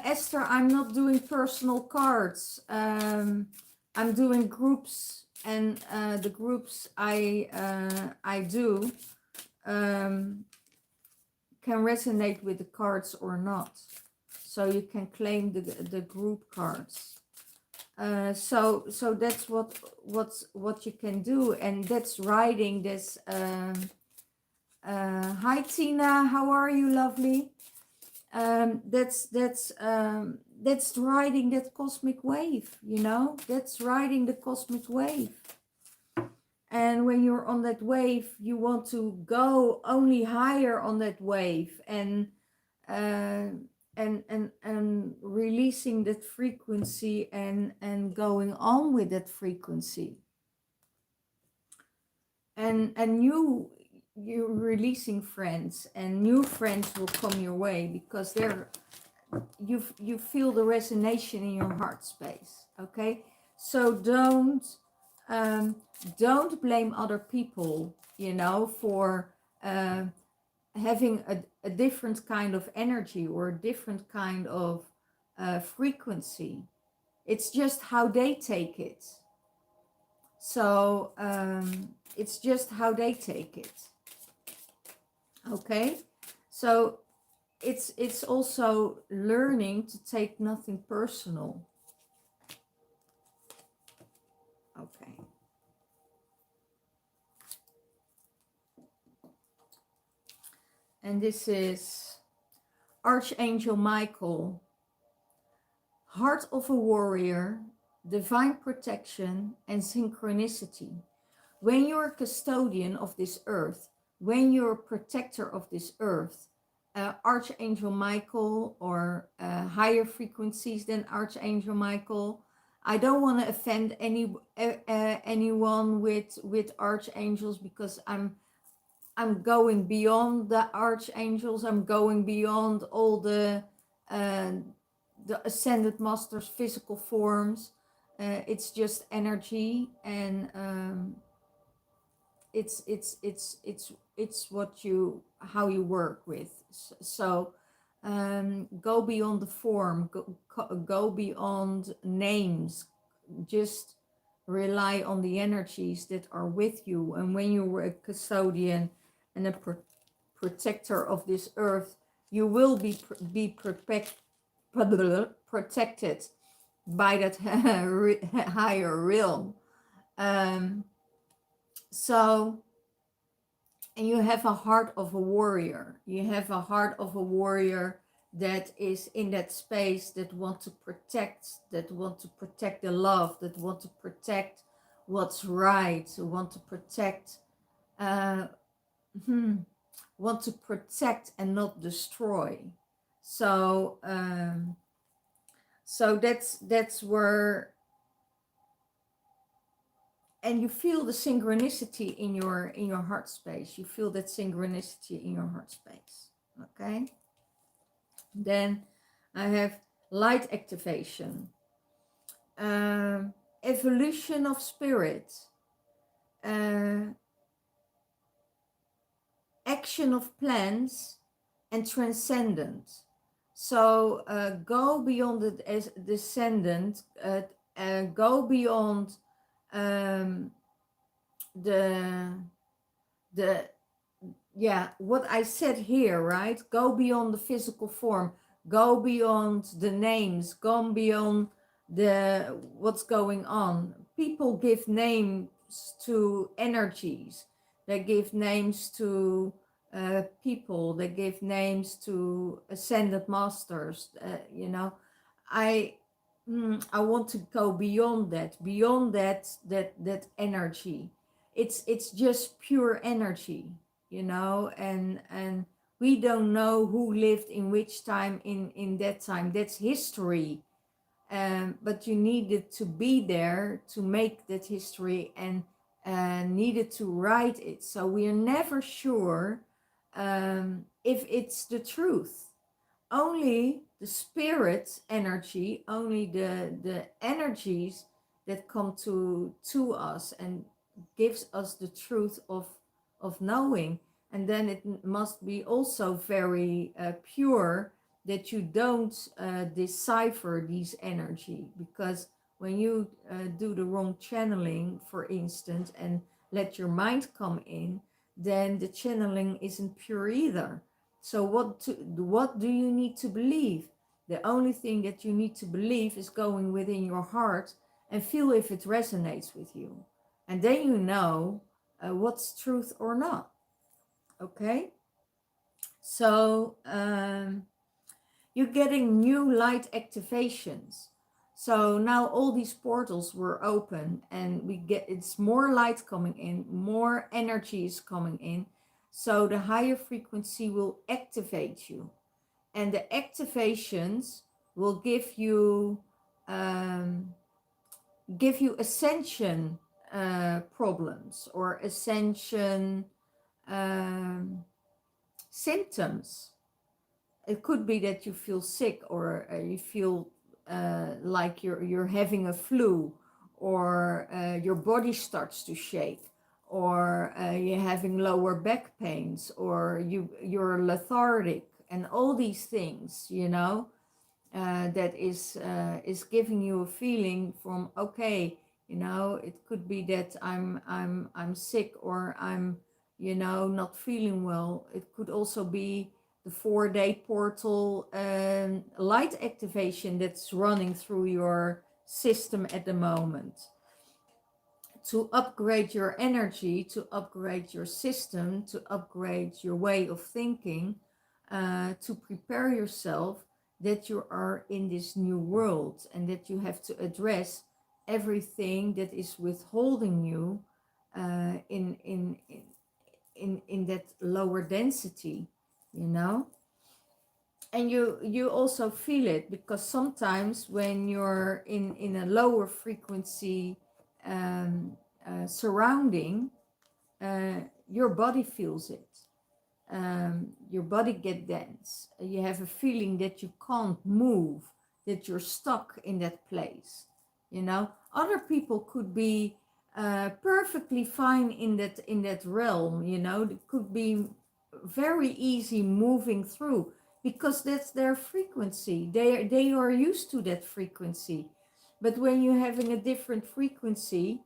Esther, I'm not doing personal cards. I'm doing groups, and the groups I do can resonate with the cards or not. So you can claim the group cards. So that's what you can do, and that's writing this. Hi Tina, how are you, lovely? That's riding that cosmic wave, you know, that's riding the cosmic wave. And when you're on that wave, you want to go only higher on that wave, and releasing that frequency, and going on with that frequency. And you're releasing friends, and new friends will come your way, because you feel the resonation in your heart space. Okay, so don't blame other people, you know, for having a different kind of energy or a different kind of frequency. It's just how they take it. So it's just how they take it. Okay, so it's also learning to take nothing personal. Okay. And this is Archangel Michael, heart of a warrior, divine protection and synchronicity. When you're a custodian of this earth, when you're a protector of this earth, Archangel Michael, or higher frequencies than Archangel Michael. I don't want to offend anyone with archangels, because I'm going beyond the archangels. I'm going beyond all the ascended masters' physical forms. It's just energy, and it's it's what you, how you work with. So go beyond the form, go beyond names, just rely on the energies that are with you. And when you were a custodian and a protector of this earth, you will be protected by that higher realm. Um, so, and you have a heart of a warrior. You have a heart of a warrior that is in that space, that want to protect, the love, that want to protect what's right, want to protect, uh, want to protect and not destroy. So, so that's where, and you feel the synchronicity in your heart space. You feel that synchronicity in your heart space. Okay. Then I have light activation, evolution of spirit, uh, action of plans, and transcendent. So go beyond the descendant, go beyond um, the the yeah, what I said here, right? Go beyond the physical form, go beyond the names, go beyond the what's going on. People give names to energies, they give names to people, they give names to ascended masters. I I want to go beyond that, that energy. It's just pure energy, and we don't know who lived in which time, in that time. That's history. But you needed to be there to make that history, and needed to write it. So we are never sure if it's the truth. Only the spirit energy, only the energies that come to us and gives us the truth of knowing. And then it must be also very pure, that you don't decipher these energy, because when you do the wrong channeling, for instance, and let your mind come in, then the channeling isn't pure either. So what do you need to believe? The only thing that you need to believe is going within your heart and feel if it resonates with you. And then you know what's truth or not. Okay? So you're getting new light activations. So now all these portals were open, and it's more light coming in, more energy is coming in. So the higher frequency will activate you, and the activations will um, give you ascension problems, or ascension um, symptoms. It could be that you feel sick, or you feel like you're having a flu, or your body starts to shake, or you're having lower back pains, or you're lethargic, and all these things, that is giving you a feeling from, okay, it could be that I'm sick, or I'm not feeling well. It could also be the 4-day portal light activation that's running through your system at the moment, to upgrade your energy, to upgrade your system, to upgrade your way of thinking, to prepare yourself that you are in this new world, and that you have to address everything that is withholding you in that lower density, and you also feel it, because sometimes when you're in a lower frequency surrounding, your body feels it. Your body get dense. You have a feeling that you can't move, that you're stuck in that place. Other people could be perfectly fine in that realm, you know. It could be very easy moving through because that's their frequency. They are used to that frequency. But when you're having a different frequency,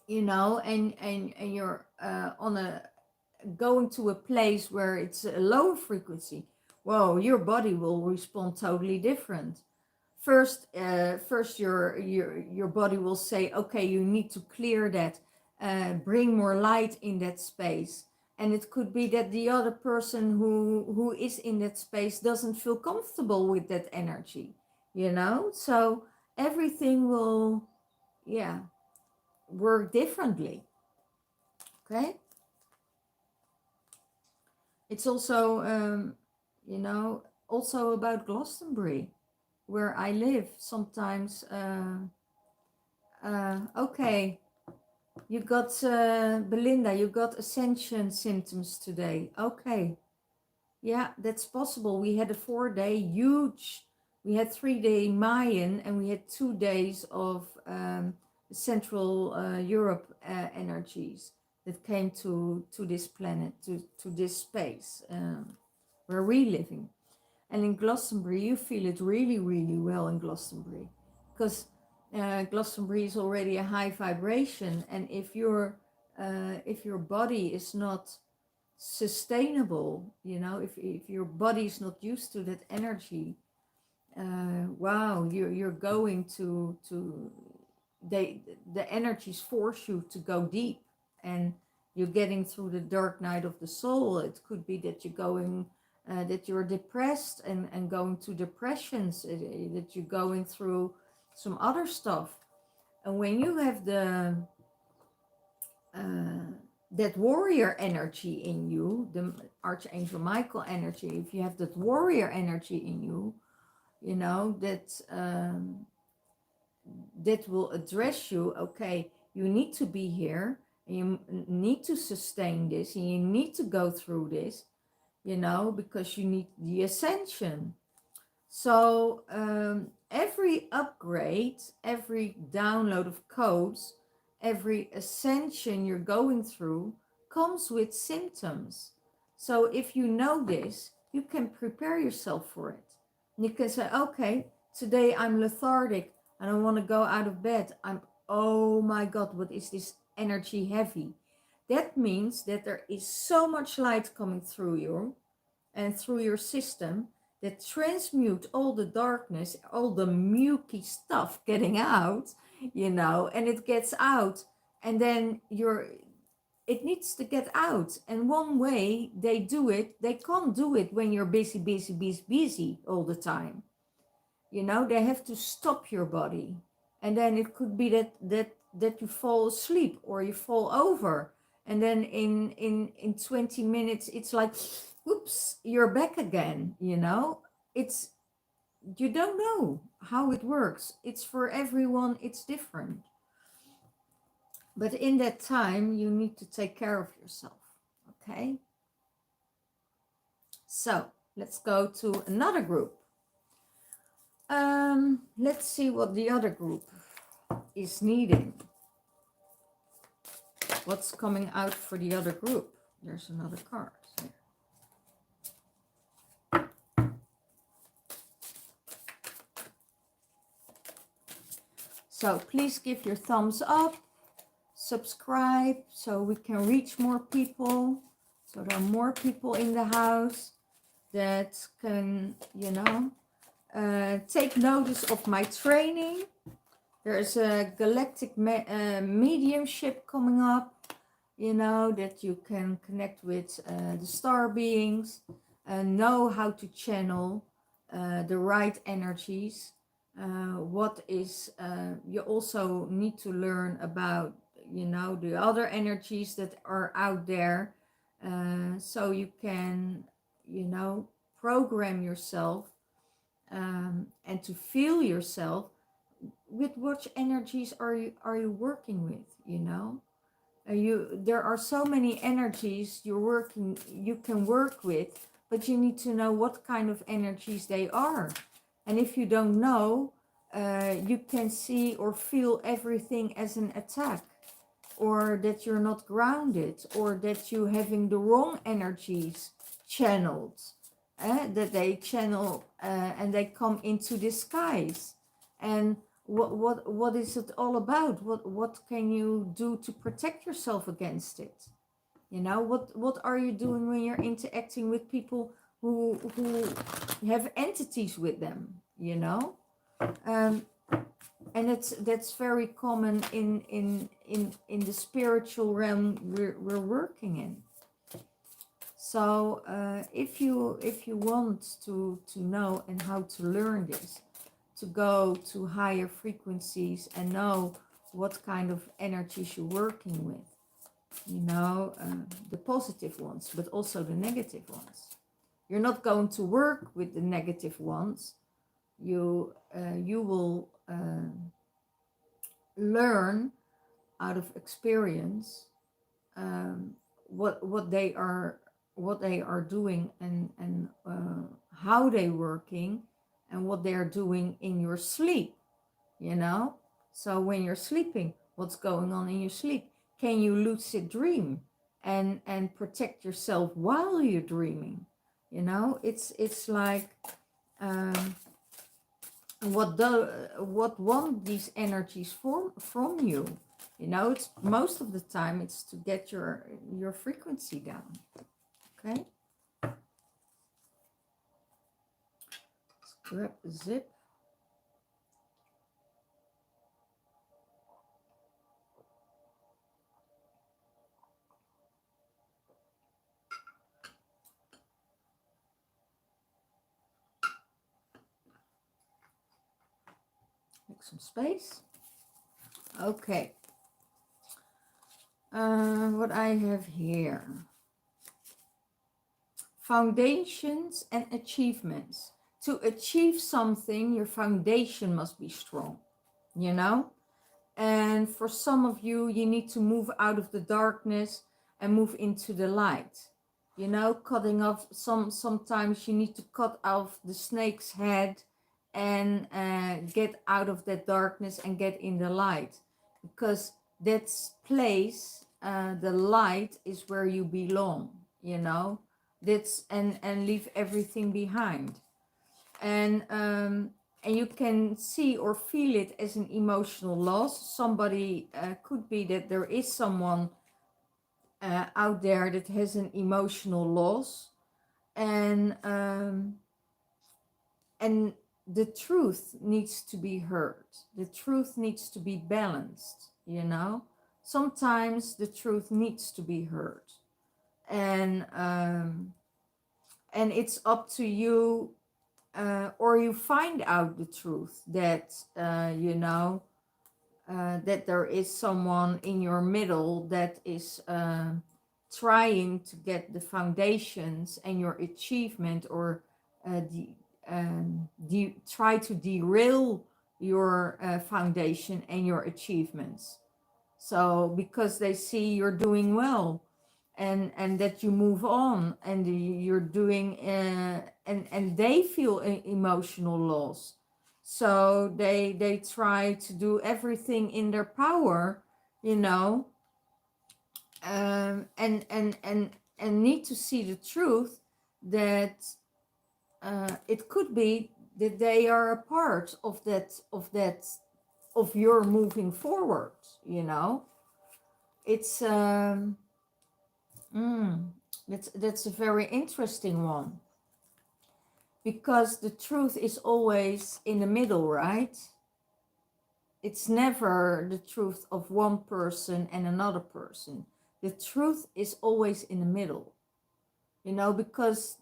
you know, and you're on a going to a place where it's a low frequency, well, your body will respond totally different. First your body will say, okay, you need to clear that, bring more light in that space. And it could be that the other person who is in that space doesn't feel comfortable with that energy, you know. So everything will, yeah, work differently. Okay. It's also you know, also about Glastonbury, where I live. Sometimes okay, you got Belinda, you got ascension symptoms today. Okay, yeah, that's possible. We had a 4-day huge, we had 3-day Mayan, and we had 2 days of Central Europe energies that came to this planet, to this space where we're living. And in Glastonbury, you feel it really, really well in Glastonbury, because Glastonbury is already a high vibration, and if your body is not sustainable, you know, if your body is not used to that energy, wow, you're going to the energies force you to go deep, and you're getting through the dark night of the soul. It could be that you're going that you're depressed and going to depressions, that you're going through some other stuff. And when you have the that warrior energy in you, the Archangel Michael energy, if you have that warrior energy in you, you know, that will address you. Okay, you need to be here, and you need to sustain this, and you need to go through this, you know, because you need the ascension. So every upgrade, every download of codes, every ascension you're going through comes with symptoms. So if you know this, you can prepare yourself for it. And you can say, okay, today I'm lethargic. I don't want to go out of bed. Oh my God, what is this energy heavy? That means that there is so much light coming through you and through your system that transmute all the darkness, all the muky stuff getting out, you know, and it gets out, and then it needs to get out. And one way they do it, they can't do it when you're busy all the time. You know, they have to stop your body. And then it could be that you fall asleep or you fall over. And then in 20 minutes, it's like, whoops, you're back again, you know? It's, you don't know how it works. It's for everyone, it's different. But in that time, you need to take care of yourself, okay? So let's go to another group. Let's see what the other group is needing. What's coming out for the other group? There's another card here. So please give your thumbs up, subscribe, so we can reach more people. So there are more people in the house that can, you know, take notice of my training. There's a galactic mediumship coming up, you know, that you can connect with the star beings, know how to channel the right energies. What is, you also need to learn about, you know, the other energies that are out there, so you can, you know, program yourself and to feel yourself with what energies are you working with, you know. There are so many energies you can work with, but you need to know what kind of energies they are. And if you don't know, you can see or feel everything as an attack, or that you're not grounded, or that you're having the wrong energies channeled, that they channel and they come into disguise. And what is it all about? What can you do to protect yourself against it? You know, what are you doing when you're interacting with people who have entities with them, you know? And that's very common in the spiritual realm we're working in. So if you want to know and how to learn this, to go to higher frequencies and know what kind of energies you're working with, you know, the positive ones, but also the negative ones. You're not going to work with the negative ones. You will learn out of experience what they are doing, and how they're working, and what they're doing in your sleep, you know. So when you're sleeping, what's going on in your sleep? Can you lucid dream and protect yourself while you're dreaming? You know, it's like what want these energies from you? You know, it's most of the time it's to get your frequency down. Okay, let's grab a zip. Make some space. Okay, what I have here: foundations and achievements. To achieve something, your foundation must be strong, you know. And for some of you, you need to move out of the darkness and move into the light, you know, cutting off sometimes you need to cut off the snake's head and get out of that darkness and get in the light, because that's place, the light is where you belong, you know. That's and leave everything behind. And you can see or feel it as an emotional loss. Somebody could be that there is someone out there that has an emotional loss, and the truth needs to be heard. The truth needs to be balanced, you know. Sometimes the truth needs to be heard, and it's up to you, or you find out the truth that you know, that there is someone in your middle that is trying to get the foundations and your achievement, or try to derail your foundation and your achievements. So because they see you're doing well, and that you move on, and you're doing and they feel emotional loss, so they try to do everything in their power, you know, and need to see the truth that it could be that they are a part of of your moving forward, you know. It's that's a very interesting one, because the truth is always in the middle, right? It's never the truth of one person and another person. The truth is always in the middle, you know, because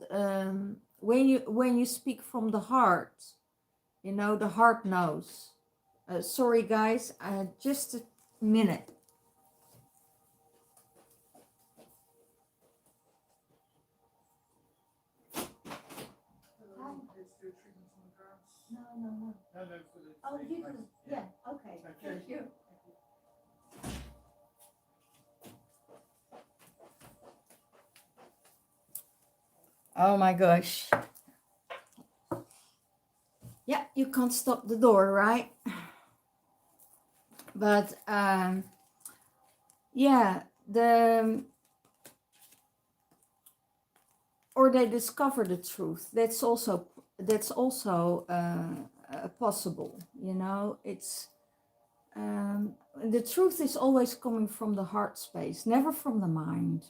when you speak from the heart, you know, the heart knows. Sorry guys, just a minute. No. Oh, you can, yeah, okay. Thank you. Oh my gosh. Yeah, you can't stop the door, right? But yeah, or they discover the truth. That's also possible. You know, it's the truth is always coming from the heart space, never from the mind.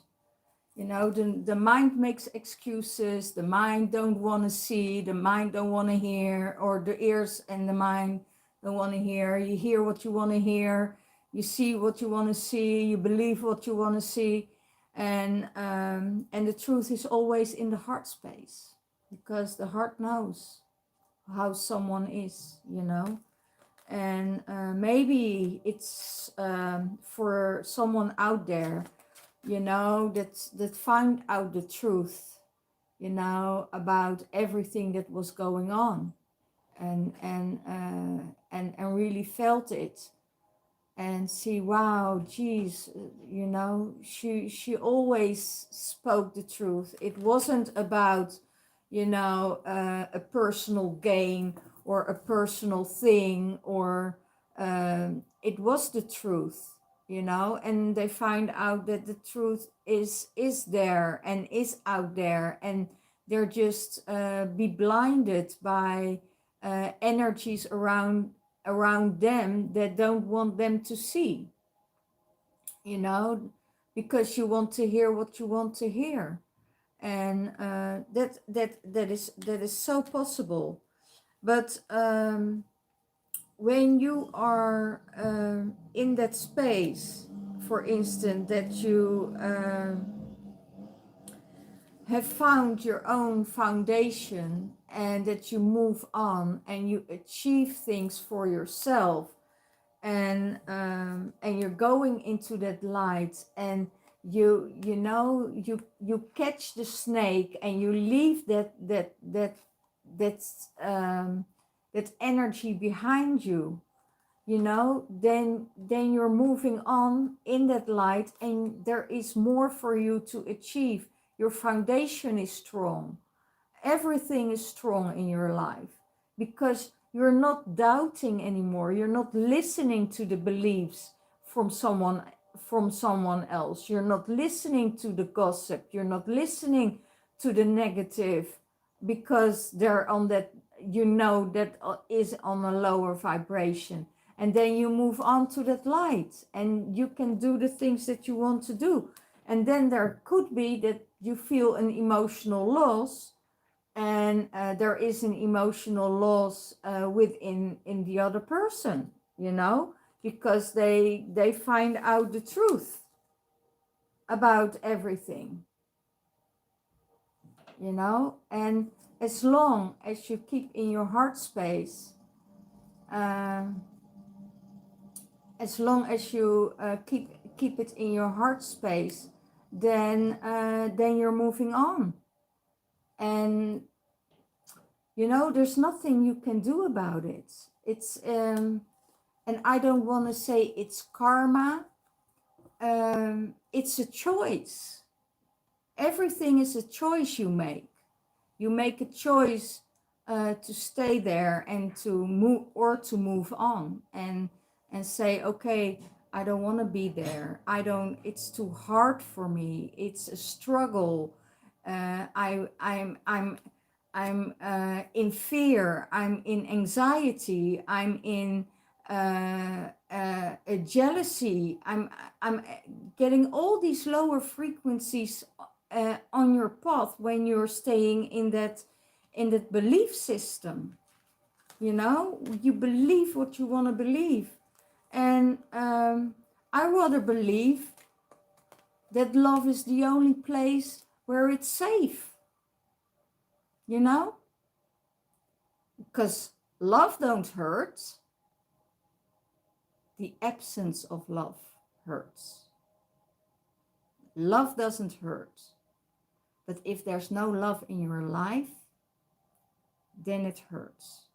You know, the mind makes excuses, the mind don't want to see, the mind don't want to hear, or the ears and the mind don't want to hear. You hear what you want to hear, you see what you want to see, you believe what you want to see. And the truth is always in the heart space, because the heart knows how someone is, you know. And maybe it's for someone out there, you know, that found out the truth, you know, about everything that was going on, and really felt it, and see, wow, geez, you know, she always spoke the truth. It wasn't about, you know, a personal gain or a personal thing, or it was the truth, you know. And they find out that the truth is there and is out there, and they're just be blinded by energies around them that don't want them to see, you know, because you want to hear what you want to hear. And that is so possible. But when you are in that space, for instance, that you have found your own foundation, and that you move on and you achieve things for yourself, and you're going into that light, and you know, you catch the snake, and you leave that energy behind you, you know, then you're moving on in that light, and there is more for you to achieve. Your foundation is strong, everything is strong in your life, because you're not doubting anymore. You're not listening to the beliefs from someone else. You're not listening to the gossip. You're not listening to the negative, because they're on that, you know, that is on a lower vibration. And then you move on to that light, and you can do the things that you want to do. And then there could be that you feel an emotional loss, and there is an emotional loss within in the other person, you know, because they find out the truth about everything, you know. And as long as you keep in your heart space, as long as you keep it in your heart space, then you're moving on. And you know, there's nothing you can do about it. It's and I don't want to say it's karma. It's a choice. Everything is a choice you make. You make a choice to stay there and to move on, and say, okay, I don't want to be there. It's too hard for me. It's a struggle. I'm in fear. I'm in anxiety. I'm in a jealousy. I'm getting all these lower frequencies on your path when you're staying in that belief system. You know, you believe what you want to believe, and I rather believe that love is the only place where it's safe. You know, because love don't hurt. The absence of love hurts. Love doesn't hurt. But if there's no love in your life, then it hurts.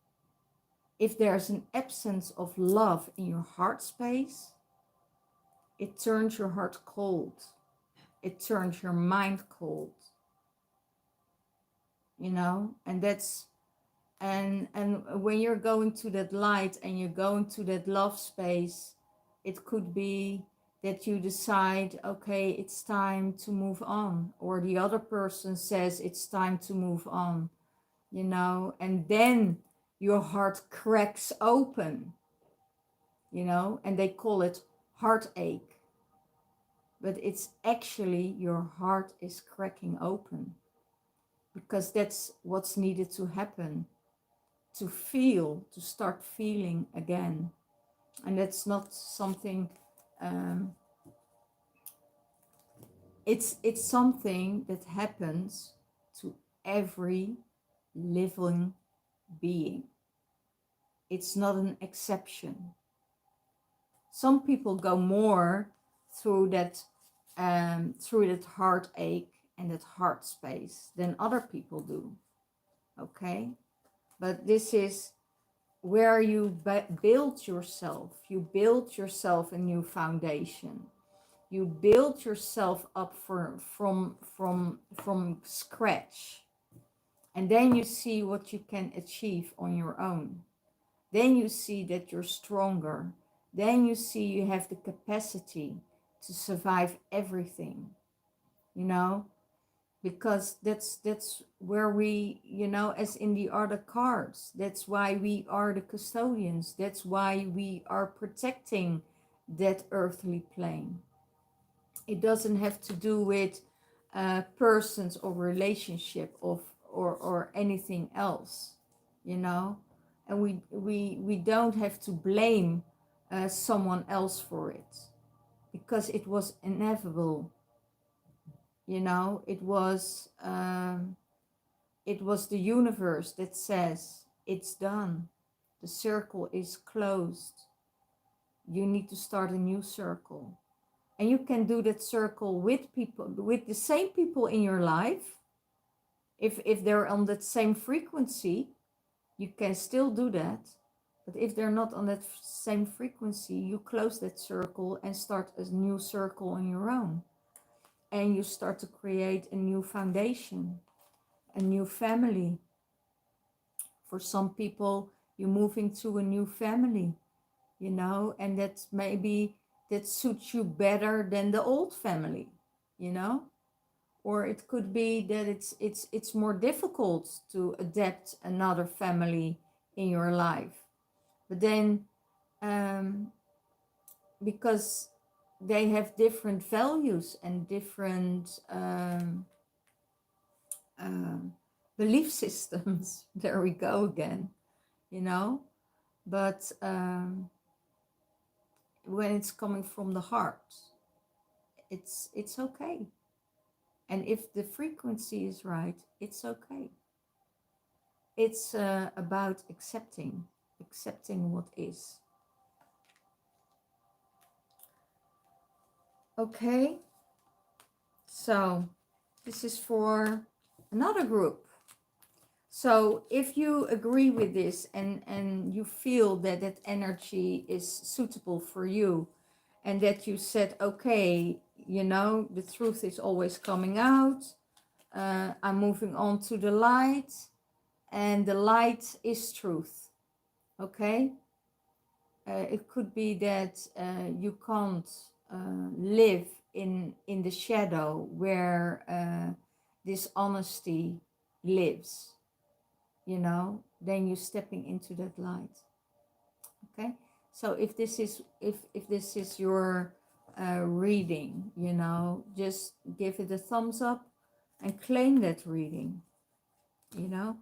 If there's an absence of love in your heart space, it turns your heart cold. It turns your mind cold. You know, and that's And when you're going to that light and you're going to that love space, it could be that you decide, okay, it's time to move on, or the other person says it's time to move on, you know, and then your heart cracks open, you know, and they call it heartache, but it's actually your heart is cracking open, because that's what's needed to happen, to feel, to start feeling again. And that's not something, um, it's something that happens to every living being. It's not an exception. Some people go more through that heartache and that heart space than other people do. Okay, but this is where you build yourself. You build yourself a new foundation. You build yourself up from scratch, and then you see what you can achieve on your own. Then you see that you're stronger. Then you see you have the capacity to survive everything, you know, because that's where we, you know, as in the other cards, that's why we are the custodians. That's why we are protecting that earthly plane. It doesn't have to do with persons or relationship or anything else, you know. And we don't have to blame someone else for it, because it was inevitable, you know. It was the universe that says it's done, the circle is closed, you need to start a new circle. And you can do that circle with people, with the same people in your life. If they're on that same frequency, you can still do that. But if they're not on that same frequency, you close that circle and start a new circle on your own. And you start to create a new foundation, a new family. For some people, you move into a new family, you know, and that's maybe that suits you better than the old family, you know. Or it could be that it's more difficult to adapt another family in your life. But then because they have different values and different belief systems. There we go again, you know. But when it's coming from the heart, it's okay. And if the frequency is right, it's okay. It's about accepting what is. Okay, so this is for another group. So if you agree with this and you feel that that energy is suitable for you, and that you said, okay, you know, the truth is always coming out, I'm moving on to the light, and the light is truth. Okay, it could be that you can't live in the shadow where dishonesty lives, you know. Then you're stepping into that light. Okay, so if this is your reading, you know, just give it a thumbs up and claim that reading, you know,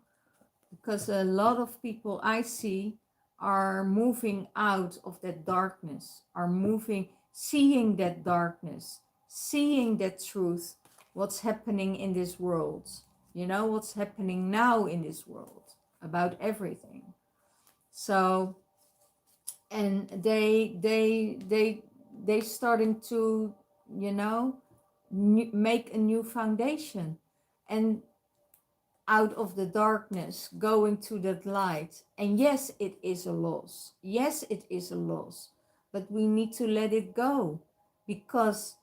because a lot of people I see are moving out of that darkness, are moving, seeing that darkness, seeing that truth, what's happening in this world, you know, what's happening now in this world about everything. So, and they starting to, you know, make a new foundation, and out of the darkness going to that light. And yes, it is a loss. Yes, it is a loss, but we need to let it go, because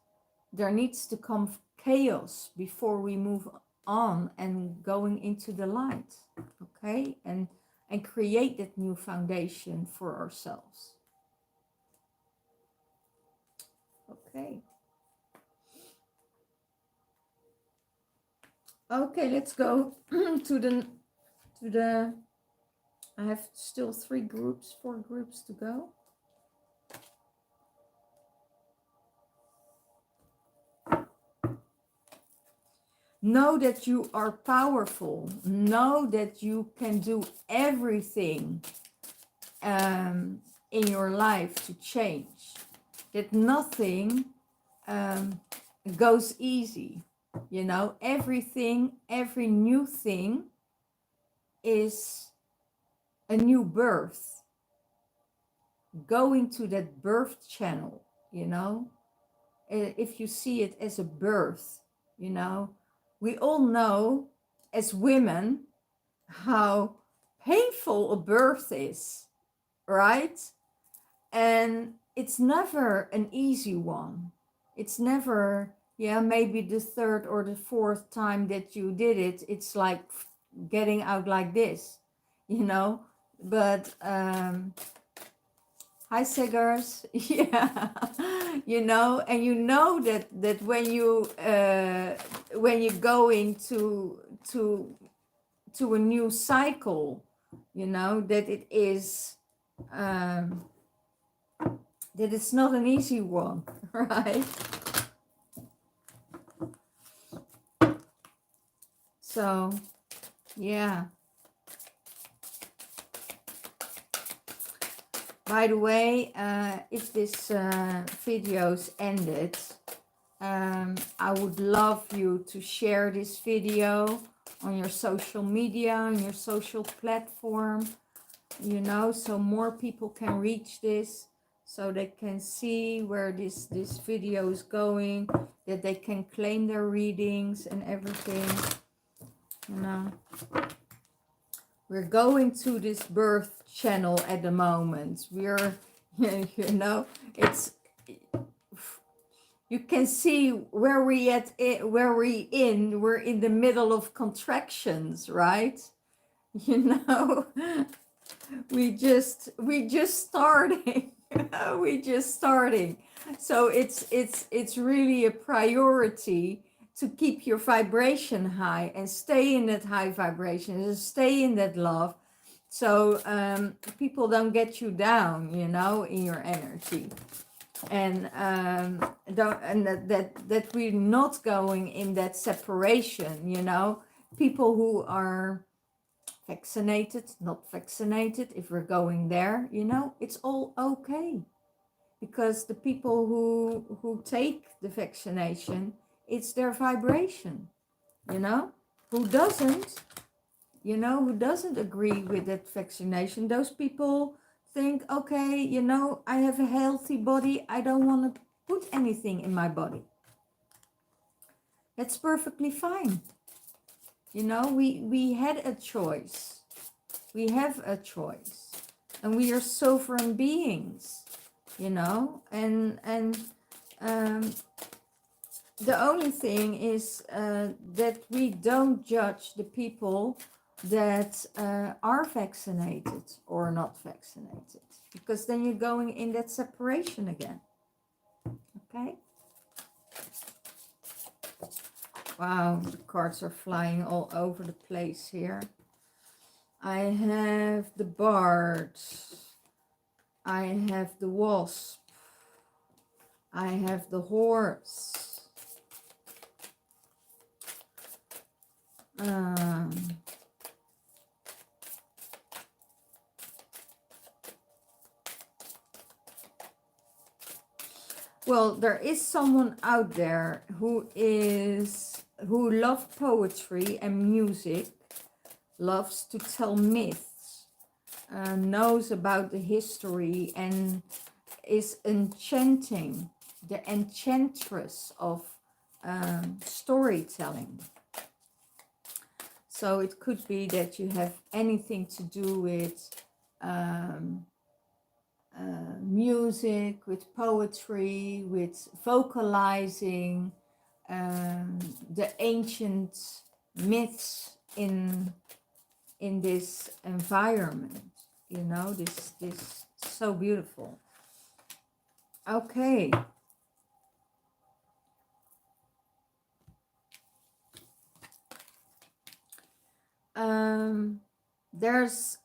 there needs to come chaos before we move on and going into the light. Okay, and and create that new foundation for ourselves. Okay. Okay, let's go to the I have still 4 groups to go. Know that you are powerful. Know that you can do everything in your life to change. That nothing goes easy. You know, everything, every new thing is a new birth. Going to that birth channel, you know, if you see it as a birth, you know, we all know as women how painful a birth is, right? And it's never an easy one. It's never, yeah, maybe the 3rd or the 4th time that you did it, it's like getting out like this, you know. But hi Seggers. Yeah, you know, and you know that when you go into a new cycle, you know, that it is that it's not an easy one, right? So yeah. By the way, if this video's ended, I would love you to share this video on your social media, on your social platform, you know, so more people can reach this, so they can see where this video is going, that they can claim their readings and everything, you know. We're going to this birth channel at the moment. We're, you know, it's, you can see where we're in the middle of contractions, right? You know, we just starting. We just starting. So it's really a priority to keep your vibration high and stay in that high vibration and stay in that love, so people don't get you down, you know, in your energy, and that we're not going in that separation, you know. People who are vaccinated, not vaccinated, if we're going there, you know, it's all okay, because the people who take the vaccination, it's their vibration, you know. Who doesn't, you know, who doesn't agree with that vaccination, those people think, okay, you know, I have a healthy body, I don't want to put anything in my body. That's perfectly fine. You know, we had a choice. We have a choice. And we are sovereign beings, you know, and the only thing is that we don't judge the people that are vaccinated or not vaccinated, because then you're going in that separation again. Okay. Wow, the cards are flying all over the place here. I have the Bard. I have the Wasp. I have the Horse. Well, there is someone out there who loves poetry and music, loves to tell myths, knows about the history, and is enchanting, the enchantress of storytelling. So it could be that you have anything to do with music, with poetry, with vocalizing the ancient myths in in this environment. You know, this so beautiful. Okay. There's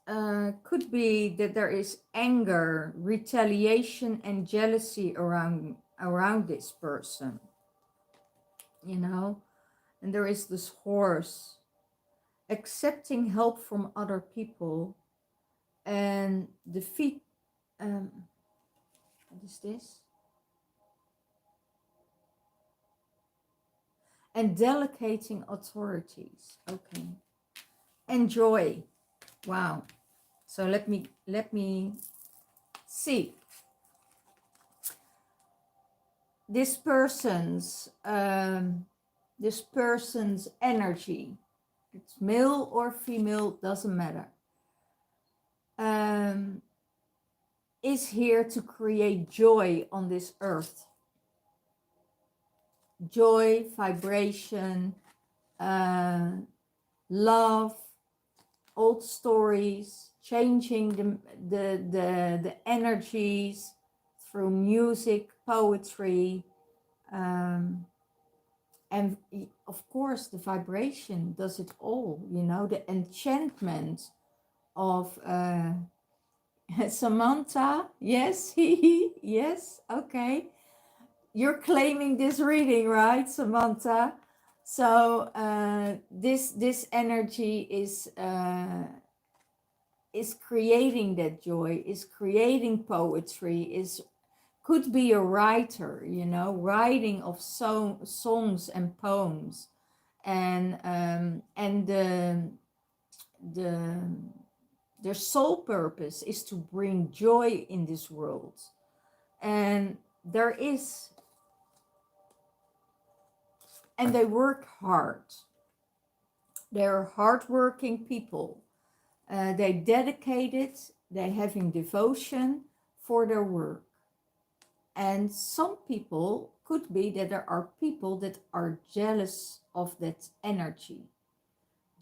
could be that there is anger, retaliation, and jealousy around this person, you know. And there is this horse accepting help from other people and defeat. What is this? And delegating authorities. Okay. Enjoy. Wow. So let me see. This person's energy, it's male or female, doesn't matter, is here to create joy on this earth. Joy, vibration, love, old stories, changing the energies through music, poetry, and of course the vibration does it all, you know, the enchantment of Samantha. Yes, yes, okay. You're claiming this reading, right, Samantha? So this energy is creating that joy, is creating poetry, could be a writer, you know, writing of songs and poems, and their sole purpose is to bring joy in this world. And they work hard. They're hardworking people. They dedicated, they're having devotion for their work. And some people, could be that there are people that are jealous of that energy,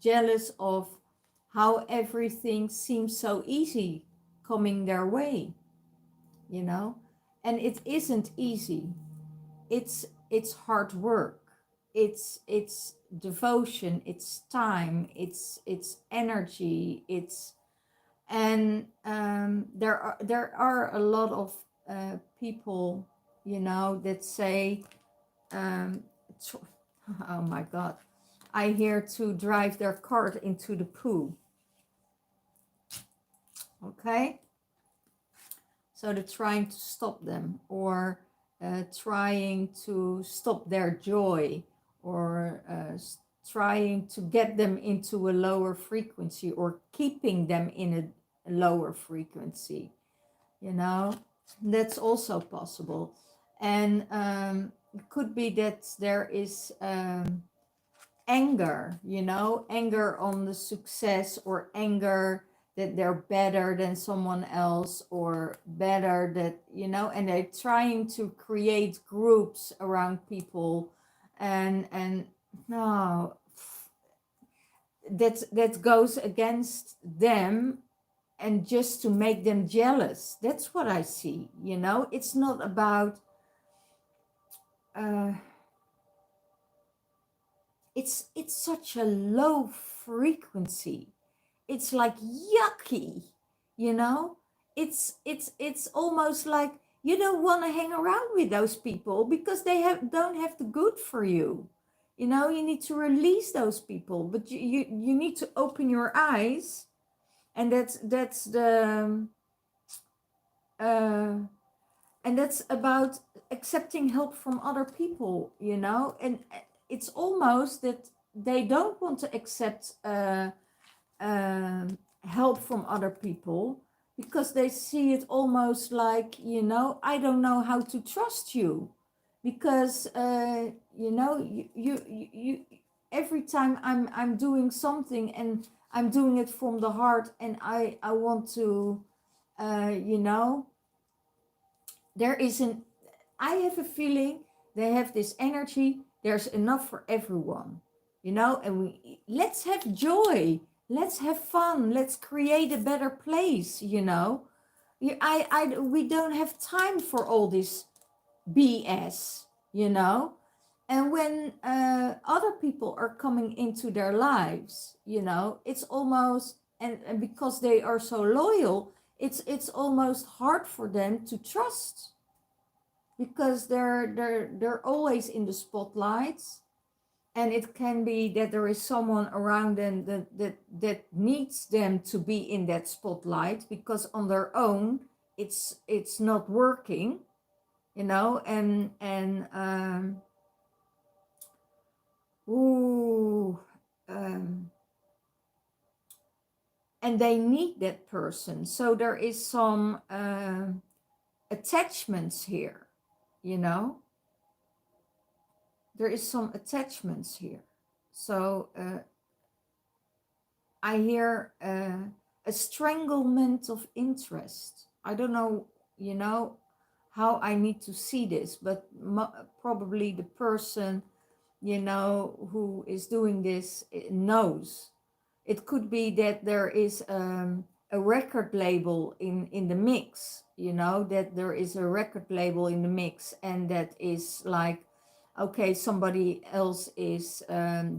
jealous of how everything seems so easy coming their way, you know. And it isn't easy. It's hard work. It's devotion, it's time, it's energy, and there are a lot of people, you know, that say, oh my God, I hear to drive their cart into the poo. Okay, so they're trying to stop them, or trying to stop their joy, or trying to get them into a lower frequency, or keeping them in a lower frequency, you know. That's also possible. And it could be that there is anger, you know, anger on the success, or anger that they're better than someone else, or better that, you know, and they're trying to create groups around people, and no, that goes against them, and just to make them jealous. That's what I see, you know. It's not about it's such a low frequency. It's like yucky, you know. It's almost like you don't want to hang around with those people, because they don't have the good for you, you know. You need to release those people, but you need to open your eyes. And that's the and that's about accepting help from other people, you know. And it's almost that they don't want to accept help from other people, because they see it almost like, you know, I don't know how to trust you, because you know, you every time I'm doing something, and I'm doing it from the heart, and I want to you know, there isn't, I have a feeling they have this energy, there's enough for everyone, you know. And let's have joy, Let's have fun. Let's create a better place, you know. We don't have time for all this BS, you know. And when other people are coming into their lives, you know, it's almost, and because they are so loyal, it's almost hard for them to trust, because they're always in the spotlights. And it can be that there is someone around them that needs them to be in that spotlight, because on their own it's not working, you know. Ooh, um, and they need that person. So there is some attachments here, you know. There is some attachments here. So I hear a stranglement of interest. I don't know, you know, how I need to see this, but probably the person, you know, who is doing this knows. It could be that there is a record label in the mix, you know, that there is a record label in the mix, and that is like, okay, somebody else is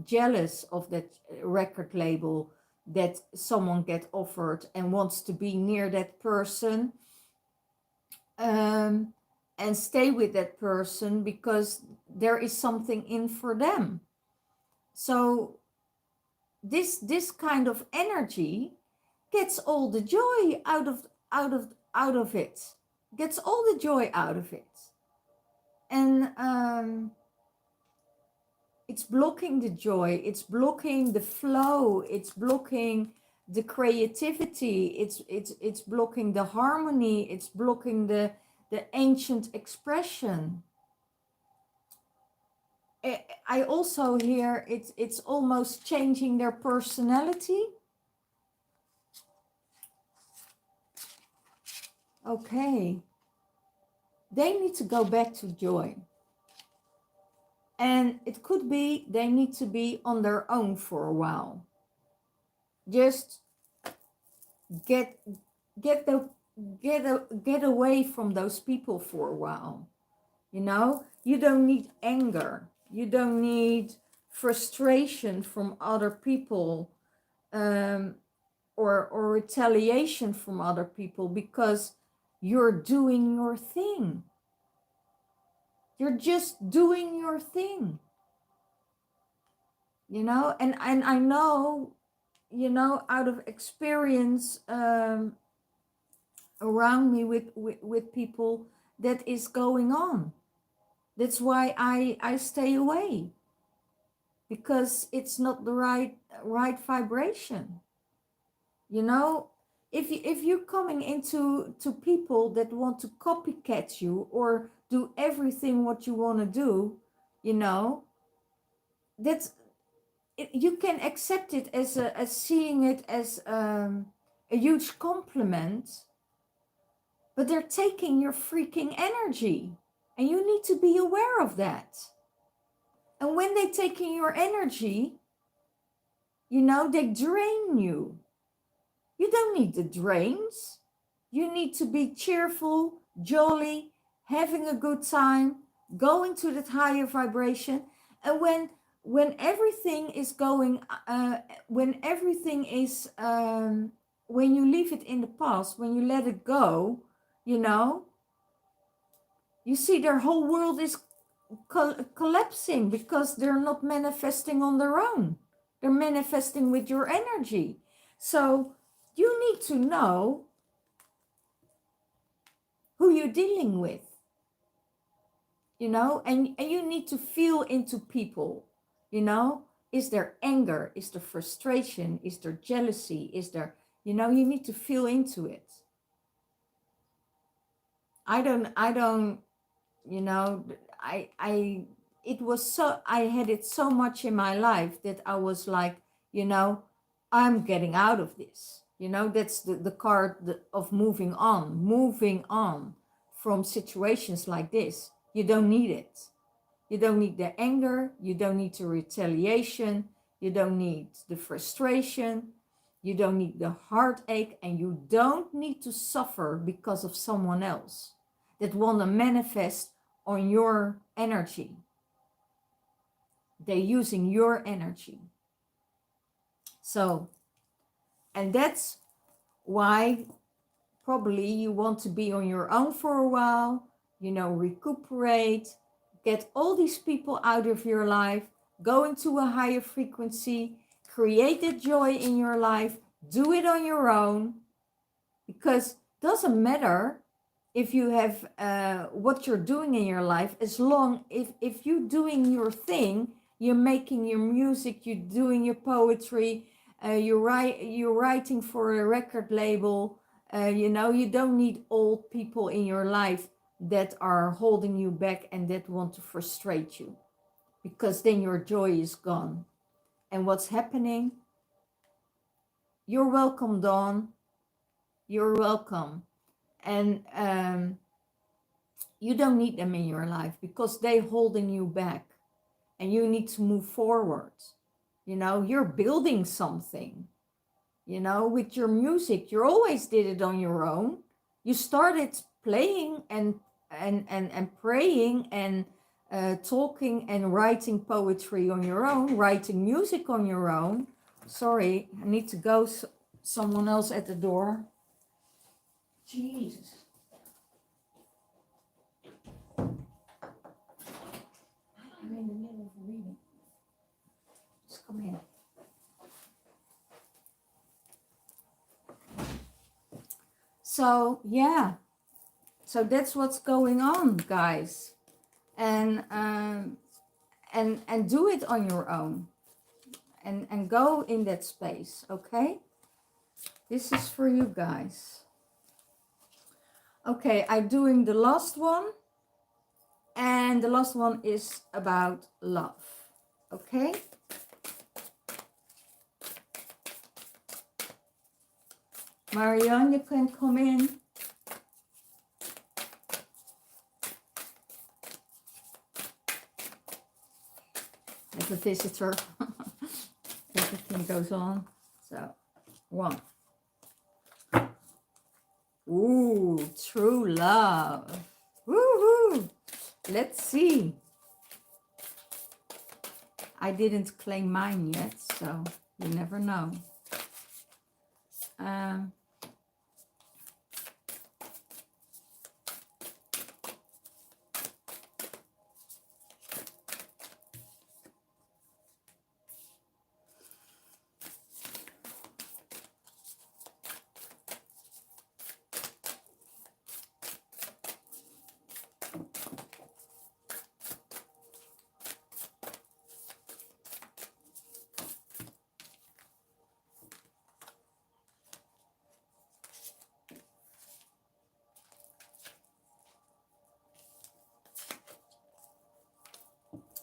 jealous of that record label that someone get offered and wants to be near that person, and stay with that person because there is something in for them. So this kind of energy gets all the joy out of it, gets all the joy out of it. And it's blocking the joy, it's blocking the flow, it's blocking the creativity, it's blocking the harmony, it's blocking the ancient expression. I also hear it's almost changing their personality. Okay, they need to go back to joy. And it could be they need to be on their own for a while. Just get away from those people for a while. You know, you don't need anger. You don't need frustration from other people, or retaliation from other people, because you're doing your thing. You're just doing your thing. You know, and I know, you know, out of experience, around me with people that is going on. That's why I stay away, because it's not the right vibration. You know, if you're coming into people that want to copycat you or do everything what you want to do, you know, that's you can accept it as seeing it as a huge compliment, but they're taking your freaking energy, and you need to be aware of that. And when they're taking your energy, you know, they drain you. You don't need the drains. You need to be cheerful, jolly, having a good time, going to that higher vibration. And when everything is going, when everything is, when you leave it in the past, when you let it go, you know, you see their whole world is collapsing, because they're not manifesting on their own. They're manifesting with your energy. So you need to know who you're dealing with, you know, and you need to feel into people, you know. Is there anger? Is there frustration? Is there jealousy? Is there, you know, you need to feel into it. I don't, you know, it was so, I had it so much in my life that I was like, you know, I'm getting out of this. You know, that's the card of moving on from situations like this. You don't need it. You don't need the anger. You don't need the retaliation. You don't need the frustration. You don't need the heartache, and you don't need to suffer because of someone else that want to manifest on your energy. They're using your energy. So, and that's why probably you want to be on your own for a while, recuperate, get all these people out of your life, go into a higher frequency, create that joy in your life, do it on your own, because it doesn't matter if you have what you're doing in your life, as long if you're doing your thing, you're making your music, you're doing your poetry, you're writing for a record label, you don't need old people in your life that are holding you back and that want to frustrate you, because then your joy is gone. And what's happening? You're welcome, Dawn. You're welcome. And you don't need them in your life because they're holding you back, and you need to move forward. You're building something, with your music. You always did it on your own. You started playing and praying and talking and writing poetry on your own, writing music on your own. Sorry, I need to go. Someone else at the door. Jesus. I'm in the middle of reading. Just come in. So, yeah. So that's what's going on, guys. And do it on your own. And go in that space, okay? This is for you guys. Okay, I'm doing the last one. And the last one is about love. Okay? Marianne, you can come in. I have a visitor. Everything goes on. So, one. Ooh, true love. Woohoo! Let's see. I didn't claim mine yet, so you never know.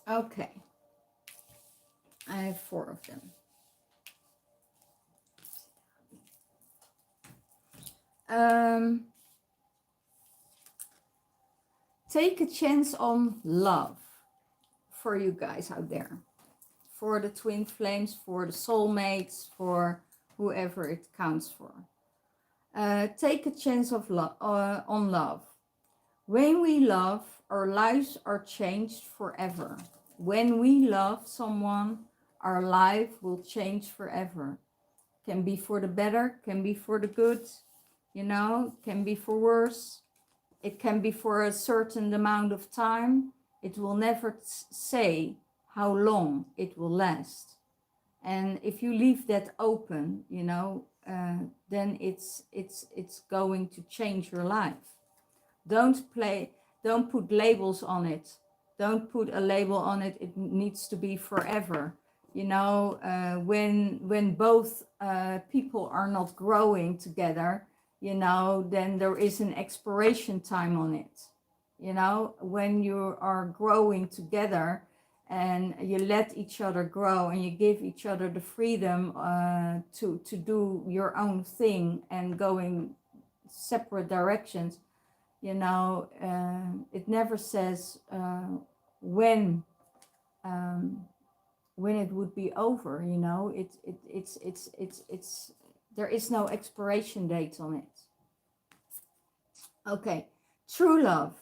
Okay. I have 4 of them. Take a chance on love for you guys out there. For the twin flames, for the soulmates, for whoever it counts for. Take a chance of on love. When we love, our lives are changed forever. When we love someone, our life will change forever. Can be for the better, can be for the good, can be for worse. It can be for a certain amount of time. It will never say how long it will last. And if you leave that open, then it's going to change your life. Don't put labels on it. Don't put a label on it. It needs to be forever. When both people are not growing together, then there is an expiration time on it. When you are growing together and you let each other grow and you give each other the freedom to do your own thing and going separate directions, it never says when it would be over. There is no expiration date on it. Okay, true love.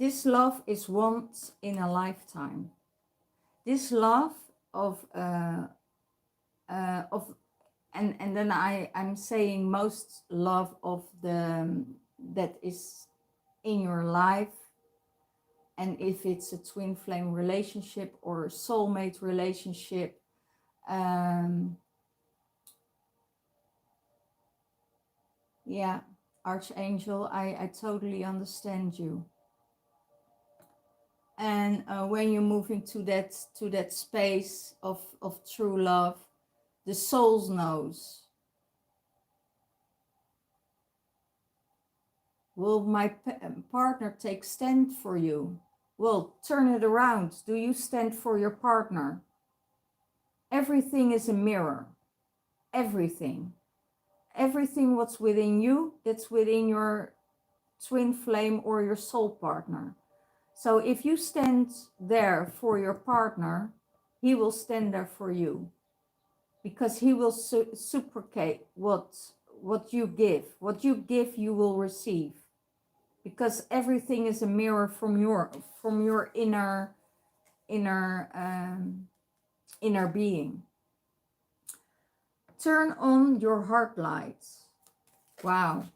This love is once in a lifetime. This love of and then I'm saying most love of the that is in your life, and if it's a twin flame relationship or a soulmate relationship, yeah, Archangel, I totally understand you. And when you move into that space of true love, the soul knows, will my partner take stand for you? Well, turn it around. Do you stand for your partner? Everything is a mirror. Everything. Everything what's within you, that's within your twin flame or your soul partner. So if you stand there for your partner, he will stand there for you, because he will reciprocate what you give. What you give, you will receive, because everything is a mirror from your inner being. Turn on your heart lights. Wow.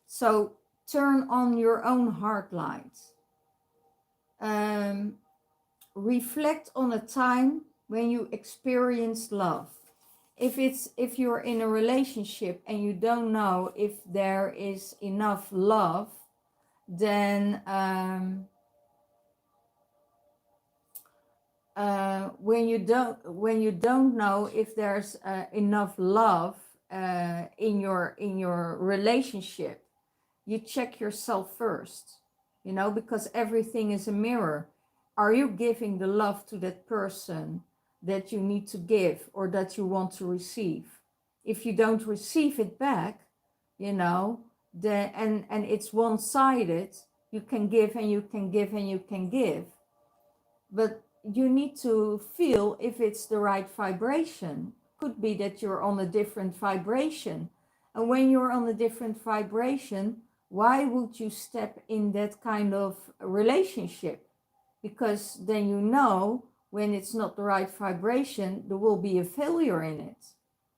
So turn on your own heart lights. Reflect on a time when you experienced love. If you're in a relationship and you don't know if there is enough love, then when you don't know if there's enough love in your relationship, you check yourself first, because everything is a mirror. Are you giving the love to that person that you need to give or that you want to receive? If you don't receive it back, and it's one-sided, you can give and you can give and you can give, but you need to feel if it's the right vibration. Could be that you're on a different vibration, and when you're on a different vibration, why would you step in that kind of relationship? Because then when it's not the right vibration, there will be a failure in it.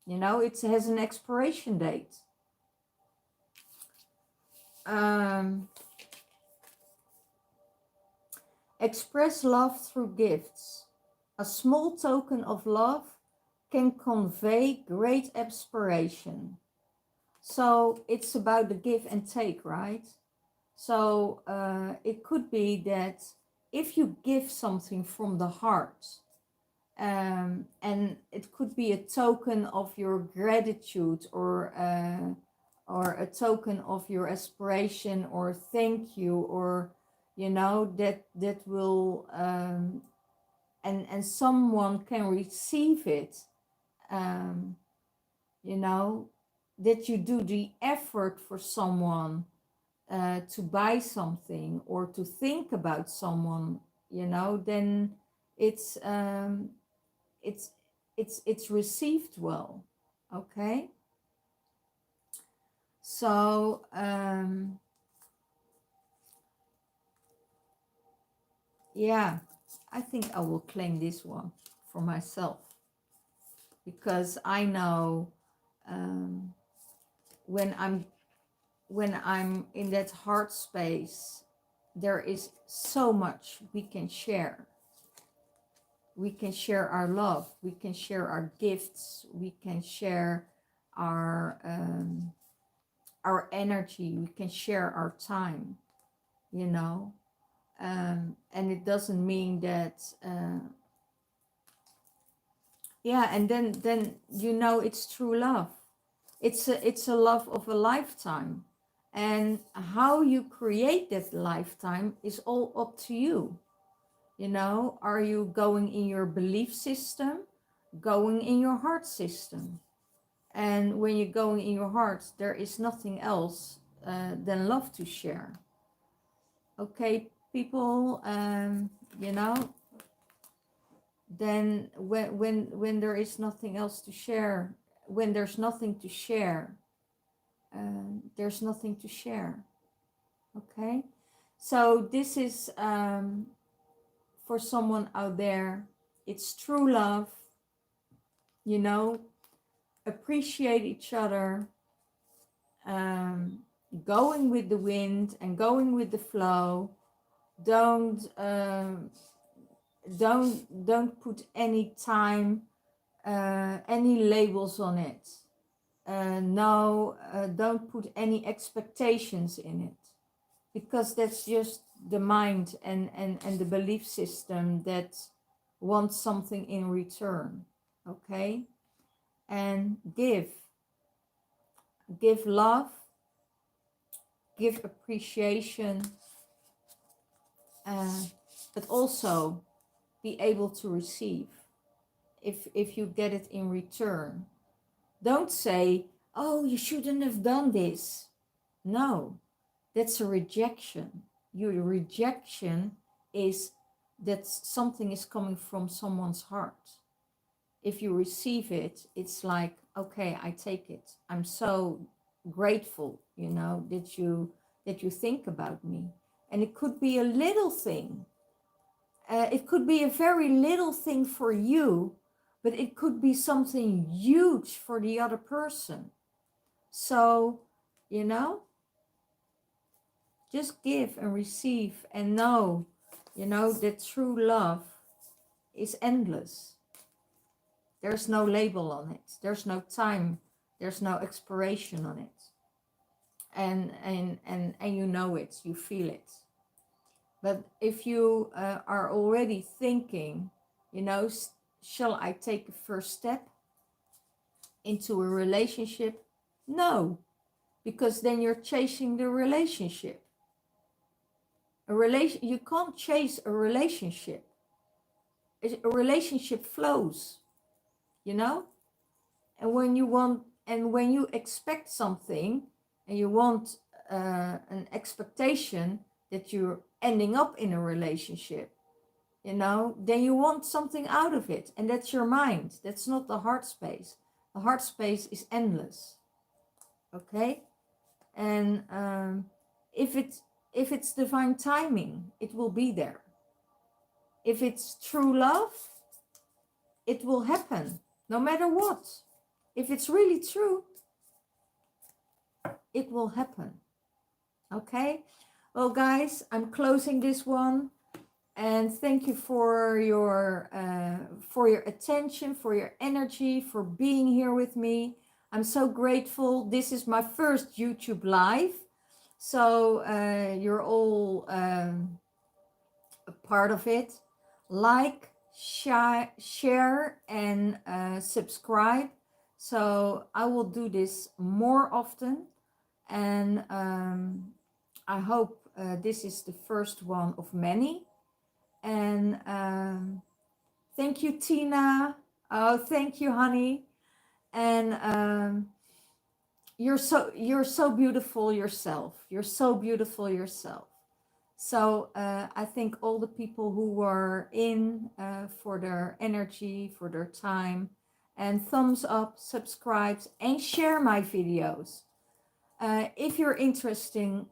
It has an expiration date. Express love through gifts. A small token of love can convey great inspiration. So it's about the give and take, right? So it could be that if you give something from the heart, and it could be a token of your gratitude or a token of your aspiration or thank you, or that will and someone can receive it, that you do the effort for someone to buy something or to think about someone, then it's received well. Okay, so yeah, I think I will claim this one for myself, because I know when I'm in that heart space, there is so much we can share. We can share our love, we can share our gifts, we can share our energy, we can share our time, and it doesn't mean that and then it's true love. It's a love of a lifetime, and how you create that lifetime is all up to you. Are you going in your belief system, going in your heart system? And when you're going in your heart, there is nothing else than love to share. Okay, people, then when there is nothing else to share, when there's nothing to share, there's nothing to share. Okay, so this is for someone out there. It's true love, you know, appreciate each other, going with the wind and going with the flow. Don't put any time, any labels on it. No, don't put any expectations in it, because that's just the mind and the belief system that wants something in return. Okay, and give love, give appreciation, but also be able to receive if you get it in return. Don't say, oh, you shouldn't have done this. No, that's a rejection. Your rejection is that something is coming from someone's heart. If you receive it, it's like, okay, I take it. I'm so grateful, you know, that you think about me. And it could be a little thing. It could be a very little thing for you, but it could be something huge for the other person. So, you know, just give and receive and know, you know, that true love is endless. There's no label on it. There's no time. There's no expiration on it. And you know it, you feel it. But if you are already thinking, you know, shall I take a first step into a relationship? No, because then you're chasing the relationship. You can't chase a relationship. A relationship flows, you know? And when you expect something and you want an expectation that you're ending up in a relationship, you know, then you want something out of it. And that's your mind. That's not the heart space. The heart space is endless. Okay? And if it's divine timing, it will be there. If it's true love, it will happen no matter what. If it's really true, it will happen. Okay? Well, guys, I'm closing this one. And thank you for your attention, for your energy, for being here with me. I'm so grateful. This is my first YouTube live. So you're all a part of it. Like, share, and subscribe. So I will do this more often. And I hope this is the first one of many. And thank you, Tina. Oh, thank you, honey. And you're so beautiful yourself. You're so beautiful yourself. So I thank all the people who were in for their energy, for their time, and thumbs up, subscribes, and share my videos. If you're interested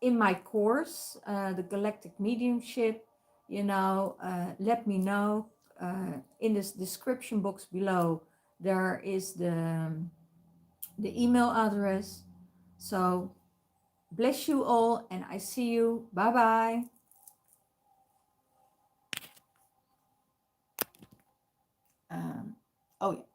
in my course, the Galactic Mediumship, you know, let me know. In this description box below, there is the email address. So bless you all, and I see you. Bye bye. Oh yeah.